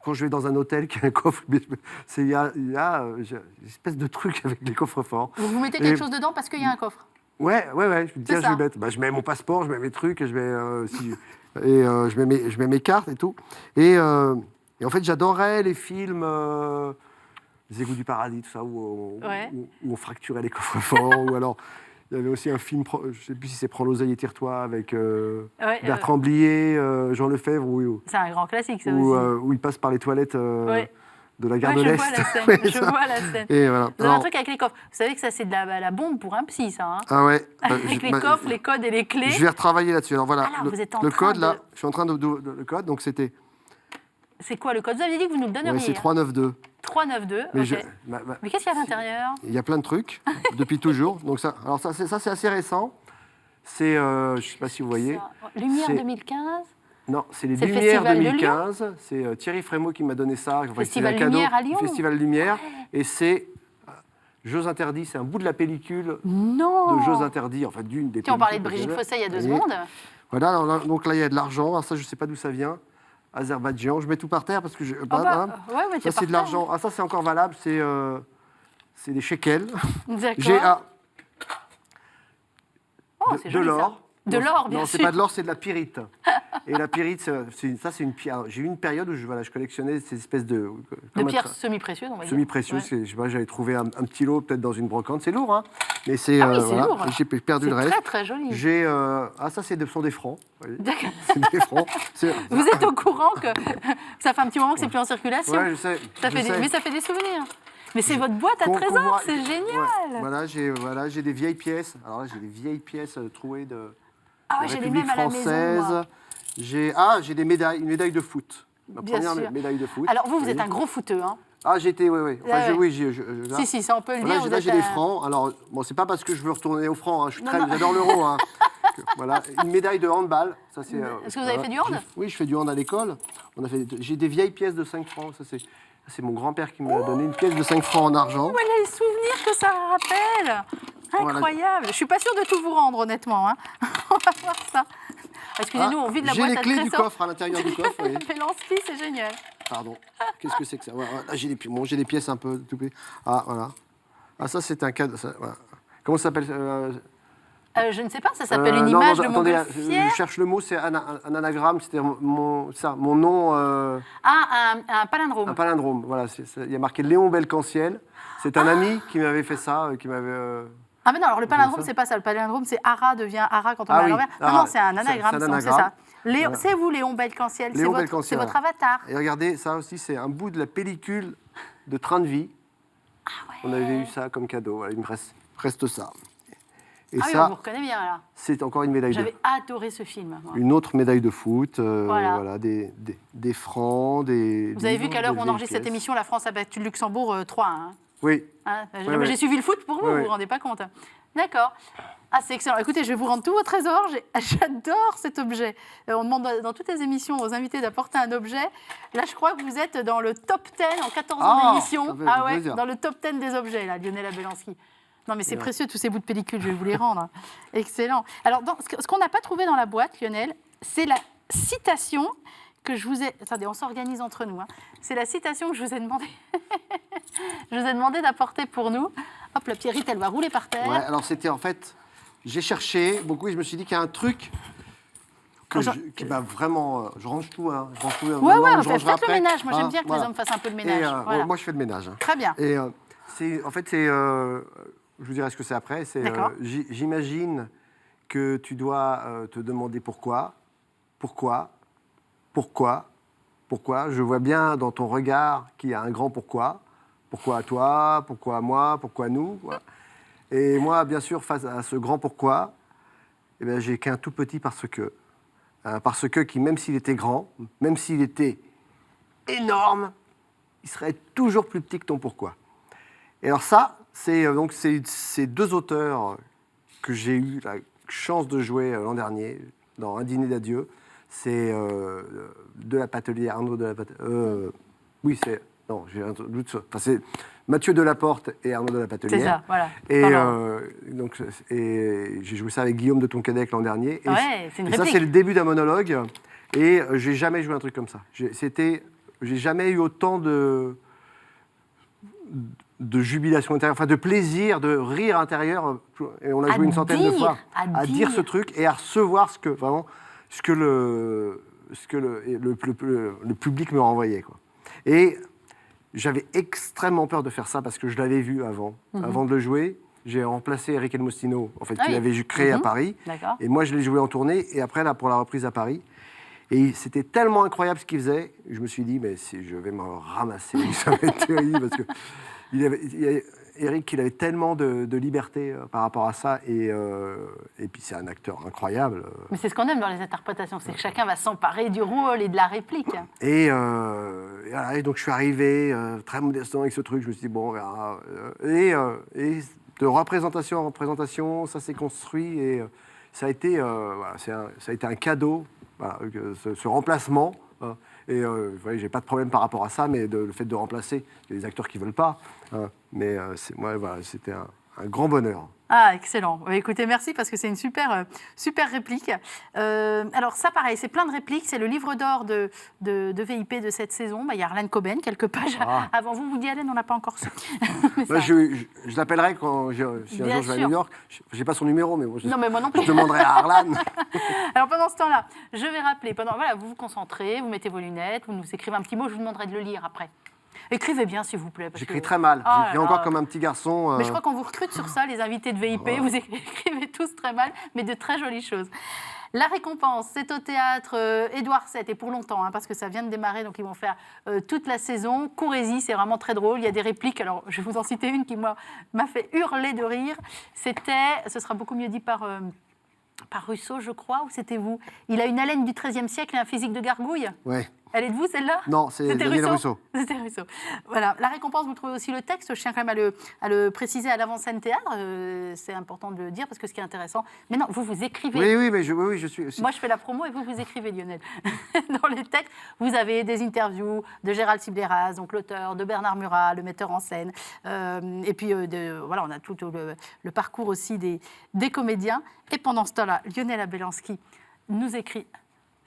B: Quand je vais dans un hôtel qui a un coffre, il y a j'ai une espèce de truc avec les coffres forts.
A: Vous mettez quelque chose dedans parce qu'il y a un coffre.
B: Ouais. Je me dis, tiens,
A: C'est
B: je vais
A: ça.
B: mettre. Je mets mon passeport, je mets mes trucs, et je mets mes cartes et tout. Et en fait, j'adorais les films, Les Égouts du paradis, tout ça, où on fracturait les coffres forts. Ou alors, il y avait aussi un film, je ne sais plus si c'est Prends l'oseille et tire-toi, avec Bertrand Blier, Jean Lefebvre,
A: C'est un grand classique, ça
B: où,
A: aussi.
B: où il passe par les toilettes de la gare
A: Ouais,
B: de
A: je
B: l'Est.
A: vois la scène.
B: Ouais,
A: Je
B: ça.
A: vois la scène.
B: Et voilà.
A: Vous avez un
B: Alors-
A: truc avec les coffres. Vous savez que ça, c'est de la bombe pour un psy, ça. Hein.
B: Ah ouais.
A: Avec les coffres, les codes et les clés.
B: Je vais retravailler là-dessus. Alors voilà,
A: Alors, vous êtes en
B: le
A: train
B: code
A: de-
B: là, je suis en train de le code, donc c'était
A: C'est quoi le code? Vous avez dit que vous nous le donneriez.
B: c'est
A: hein.
B: 392.
A: 392,
B: Mais,
A: ok. Mais qu'est-ce qu'il y a à l'intérieur?
B: il y a plein de trucs, depuis toujours. Donc ça, alors ça c'est assez récent. C'est, je ne sais pas si vous voyez.
A: Lumière
B: c'est-
A: 2015.
B: Non, c'est les
A: C'est le
B: Lumières
A: Festival de
B: 2015. C'est Thierry Frémaux qui m'a donné ça. Enfin,
A: Festival
B: c'est un cadeau,
A: Lumière à Lyon.
B: Festival Lumière. Et c'est Jeux interdits. C'est un bout de la pellicule
A: Non.
B: de Jeux interdits. Enfin, d'une des
A: Tiens, on parlait de
B: pellicules
A: Brigitte
B: que
A: Fossé il y a 2
B: j'avais.
A: secondes.
B: Voilà, alors là, donc là, il y a de l'argent. Alors ça, je ne sais pas d'où ça vient. Azerbaïdjan. Je mets tout par terre parce que je.
A: Ah bah, ouais, mais
B: ça, c'est de l'argent. Ah, ça, c'est encore valable. C'est des shekels.
A: D'accord.
B: GA.
A: Oh, c'est
B: De
A: joli, ça.
B: l'or.
A: De l'or, bien
B: Non,
A: sûr.
B: c'est pas de l'or, c'est de la pyrite. Et la pyrite, c'est une pierre. J'ai eu une période où je collectionnais ces espèces de...
A: De pierres semi-précieuses, on va dire.
B: Semi-précieuses.
A: Ouais.
B: Je sais pas, j'avais trouvé un petit lot, peut-être dans une brocante. C'est lourd, hein. Mais c'est...
A: Ah oui, c'est lourd.
B: J'ai perdu le
A: C'est
B: reste.
A: très, très joli.
B: Ah, ça, ce sont des francs. Vous voyez.
A: D'accord.
B: C'est des francs.
A: Vous êtes au courant que ça fait un petit moment que c'est plus en circulation?
B: Ouais, je sais.
A: Ça fait mais ça fait des souvenirs. Mais c'est votre boîte à
B: Qu'on
A: trésors,
B: voit-
A: c'est génial.
B: Ouais. Voilà, j'ai des vieilles pièces. Alors là, j'ai des vieilles pièces trouées de...
A: Ah ouais,
B: la
A: j'ai les
B: République
A: mêmes à la maison, moi.
B: J'ai des médailles, une médaille de foot. Ma
A: Bien
B: première
A: sûr.
B: médaille de foot.
A: Alors vous
B: Oui.
A: êtes un gros footeux, hein?
B: Ah, j'étais, oui. Enfin,
A: Ouais, ouais.
B: oui, là.
A: Si, ça on peut le
B: Voilà,
A: dire.
B: là, j'ai des francs. Alors, bon, c'est pas parce que je veux retourner au franc. Hein. J'adore l'euro. Hein. Voilà, une médaille de handball. Ça, c'est.
A: Est-ce que vous avez fait du hand?
B: Oui, je fais du hand à l'école. J'ai des vieilles pièces de 5 francs. Ça, c'est mon grand-père qui me l'a donné, une pièce de 5 francs en argent.
A: Voilà les souvenirs que ça rappelle. Incroyable. Je suis pas sûre de tout vous rendre, honnêtement. Hein. On va voir ça. Excusez-nous, on vide la
B: J'ai
A: boîte
B: les
A: à
B: clés du
A: trésors.
B: coffre à l'intérieur du coffre. Oui.
A: Pélansky, c'est génial.
B: Pardon. Qu'est-ce que c'est que ça? Ouais, là, j'ai des pièces un peu tout petites. Ah, voilà. Ah, ça, c'est un cadeau. Voilà. Comment ça s'appelle
A: Je ne sais pas, ça s'appelle une
B: non,
A: image de
B: attendez,
A: montgolfière.
B: je cherche le mot, c'est un anagramme, c'était mon nom,
A: Ah, un palindrome.
B: un palindrome. Voilà, il y a marqué Léon Belcanciel. C'est un ami qui m'avait fait ça, qui m'avait.
A: Ah mais non, alors le palindrome,
B: ça
A: c'est pas ça. Le palindrome, c'est Ara devient Ara quand on
B: Ah
A: met à
B: oui,
A: l'envers. Non,
B: Ara.
A: non, c'est un anagramme,
B: C'est un
A: c'est
B: anagramme.
A: ça.
B: Voilà.
A: C'est vous, Léon Belcanciel.
B: Léon
A: C'est
B: Belcanciel,
A: votre
B: voilà.
A: avatar.
B: Et regardez, ça aussi, c'est un bout de la pellicule de Train de vie. On avait eu ça comme cadeau. Voilà, il me reste ça. Et
A: Ah oui, on
B: ça,
A: vous reconnaît bien là.
B: c'est encore une médaille de.
A: J'avais adoré ce film. moi.
B: Une autre médaille de foot,
A: Voilà.
B: des francs, des.
A: Vous avez vu
B: livres,
A: qu'à l'heure
B: des
A: où on
B: vieilles
A: enregistre cette
B: pièces.
A: émission, la France a battu le Luxembourg 3-1. Hein.
B: Oui.
A: Hein,
B: Ouais, ouais.
A: J'ai suivi le foot pour vous,
B: Ouais,
A: vous
B: ouais.
A: vous rendez pas compte. D'accord. Ah, c'est excellent. Écoutez, je vais vous rendre tous vos trésors. J'adore cet objet. On demande dans toutes les émissions aux invités d'apporter un objet. Là, je crois que vous êtes dans le top 10 en 14 ans
B: Ah,
A: d'émission.
B: ça fait
A: Ah ouais,
B: plaisir.
A: dans le top 10 des objets, là, Lionel Abelansky. Non, mais c'est précieux, tous ces bouts de pellicule, je vais vous les rendre. Excellent. Alors, ce qu'on n'a pas trouvé dans la boîte, Lionel, c'est la citation que je vous ai... Attendez, on s'organise entre nous. Hein. C'est la citation que je vous ai demandé... je vous ai demandé d'apporter pour nous. Hop, la pierrite, elle va rouler par terre.
B: Ouais, alors c'était en fait, j'ai cherché beaucoup et je me suis dit qu'il y a un truc qui m'a vraiment. Je range tout, hein. Je range tout.
A: Ouais,
B: je rangerai
A: faites le
B: après.
A: ménage. Moi, j'aime bien que
B: voilà.
A: les hommes fassent un peu le ménage.
B: Et,
A: Voilà.
B: moi, je fais le ménage. Hein.
A: Très bien.
B: Et en fait, je vous dirai ce que c'est après.
A: D'accord.
B: J'imagine que tu dois te demander pourquoi. Je vois bien dans ton regard qu'il y a un grand pourquoi. Pourquoi à toi, pourquoi à moi, pourquoi à nous. Voilà. Et moi, bien sûr, face à ce grand pourquoi, eh bien, j'ai qu'un tout petit parce que. Parce que qui, même s'il était grand, même s'il était énorme, il serait toujours plus petit que ton pourquoi. Et alors ça, c'est donc ces deux auteurs que j'ai eu la chance de jouer l'an dernier dans Un dîner d'adieu. C'est de la Patelière, Arnaud de la Patelière. Oui, c'est... Non, j'ai un doute. Enfin, c'est Mathieu Delaporte et Arnaud de la Patelière.
A: C'est ça, voilà.
B: Et,
A: Pardon.
B: et j'ai joué ça avec Guillaume de Tonquédec l'an dernier. Et,
A: Ouais, c'est une
B: et ça,
A: réplique.
B: c'est le début d'un monologue. Et j'ai jamais joué un truc comme ça. J'ai jamais eu autant de jubilation intérieure, enfin de plaisir, de rire intérieur. Et on a joué une centaine de fois à dire ce truc et à recevoir ce que le public me renvoyait, quoi. Et j'avais extrêmement peur de faire ça parce que je l'avais vu avant. Avant de le jouer, j'ai remplacé Eric Elmostino, en fait,
A: Ah
B: qu'il
A: oui.
B: avait créé à Paris.
A: D'accord.
B: Et moi, je l'ai joué en tournée et après, là, pour la reprise à Paris. Et c'était tellement incroyable ce qu'il faisait, je me suis dit, mais je vais me ramasser, ça va être terrible, parce que Eric, il avait tellement de liberté par rapport à ça, et puis c'est un acteur incroyable.
A: Mais c'est ce qu'on aime dans les interprétations, c'est que chacun va s'emparer du rôle et de la réplique.
B: Et voilà, et donc je suis arrivé très modestement avec ce truc. Je me suis dit, bon, on verra. Et de représentation en représentation, ça s'est construit et ça a été, voilà, ça a été un cadeau, voilà, ce remplacement. Hein. Et vous voyez, j'ai pas de problème par rapport à ça, mais le fait de remplacer, il y a des acteurs qui veulent pas. Hein. Mais moi, voilà, c'était un grand bonheur.
A: Ah, excellent. Écoutez, merci parce que c'est une super réplique. Alors ça, pareil, c'est plein de répliques. C'est le livre d'or de VIP de cette saison. Il y a Harlan Coben, quelques pages avant vous. Woody Allen, on n'a pas encore su.
B: Moi, je l'appellerai quand si un jour je vais à New York. Je n'ai pas son numéro, mais,
A: non, mais moi non plus.
B: Je demanderai à Harlan.
A: Alors pendant ce temps-là, je vais rappeler. Voilà, vous vous concentrez, vous mettez vos lunettes, vous nous écrivez un petit mot. Je vous demanderai de le lire après. Écrivez bien, s'il vous plaît.
B: J'écris très mal. J'écris encore comme un petit garçon.
A: Mais je crois qu'on vous recrute sur ça, les invités de VIP. Oh. Vous écrivez tous très mal, mais de très jolies choses. La récompense, c'est au théâtre Édouard VII, et pour longtemps, hein, parce que ça vient de démarrer, donc ils vont faire toute la saison. Courez-y, c'est vraiment très drôle. Il y a des répliques. Alors, je vais vous en citer une qui m'a fait hurler de rire. Ce sera beaucoup mieux dit par Rousseau, je crois, ou c'était vous? Il a une haleine du XIIIe siècle et un physique de gargouille.
B: Ouais.
A: Elle est de vous, celle-là?
B: Non, c'est Daniel Rousseau.
A: C'était Rousseau. Voilà. La récompense, vous trouvez aussi le texte. Je tiens quand même à le préciser à l'avant-scène théâtre. C'est important de le dire parce que ce qui est intéressant... Mais non, vous écrivez.
B: Oui, mais je suis...
A: Moi, je fais la promo et vous écrivez, Lionel. Dans les textes, vous avez des interviews de Gérald Sibleras, donc l'auteur, de Bernard Murat, le metteur en scène. Et puis, voilà, on a tout le parcours aussi des comédiens. Et pendant ce temps-là, Lionel Abelansky nous écrit...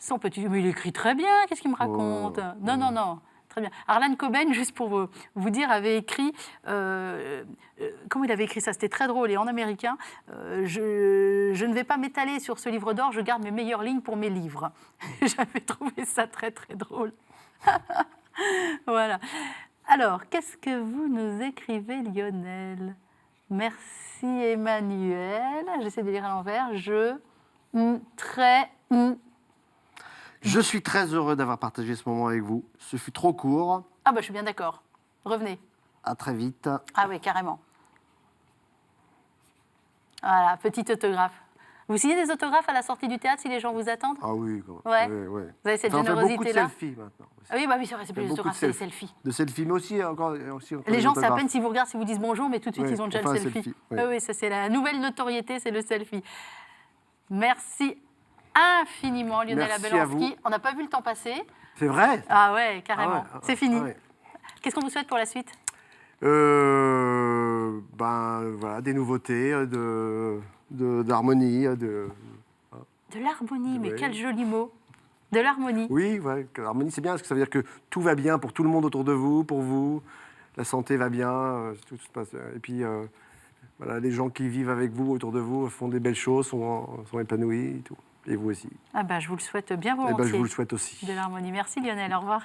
A: Son petit... Mais il écrit très bien, qu'est-ce qu'il me raconte? Non, très bien. Harlan Coben, juste pour vous dire, avait écrit... comment il avait écrit ça? C'était très drôle et en américain. Je ne vais pas m'étaler sur ce livre d'or, je garde mes meilleures lignes pour mes livres. J'avais trouvé ça très, très drôle. Voilà. Alors, qu'est-ce que vous nous écrivez, Lionel? Merci, Emmanuel. J'essaie de lire à l'envers.
B: Je suis très heureux d'avoir partagé ce moment avec vous. Ce fut trop court.
A: Ah bah je suis bien d'accord. Revenez.
B: À très vite.
A: Ah oui, carrément. Voilà, petit autographe. Vous signez des autographes à la sortie du théâtre si les gens vous attendent?
B: Ah oui,
A: ouais.
B: Ouais.
A: Vous avez cette
B: générosité-là.
A: générosité-là.
B: On fait beaucoup de selfies maintenant.
A: Ah oui, bah oui, c'est vrai, c'est plus des autographes, c'est des selfies.
B: De selfies, mais aussi encore
A: les gens, c'est à peine s'ils vous regardent, s'ils vous disent bonjour, mais tout de suite, ils ont déjà le selfie.
B: Oui,
A: oui, ça c'est la nouvelle notoriété, c'est le selfie. Merci infiniment, Lionel Abelansky. On n'a pas vu le temps passer.
B: C'est vrai?
A: Ah ouais, carrément.
B: Ah ouais,
A: c'est fini.
B: Ah ouais.
A: Qu'est-ce qu'on vous souhaite pour la suite?
B: Voilà, des nouveautés, d'harmonie,
A: De l'harmonie, mais quel joli mot. De l'harmonie.
B: Oui, ouais, l'harmonie c'est bien parce que ça veut dire que tout va bien pour tout le monde autour de vous, pour vous. La santé va bien, tout se passe. Et puis voilà, les gens qui vivent avec vous, autour de vous, font des belles choses, sont épanouis et tout. Et vous aussi.
A: Ah bah, je vous le souhaite bien volontiers.
B: Et je vous le souhaite aussi.
A: De l'harmonie. Merci Lionel, au revoir.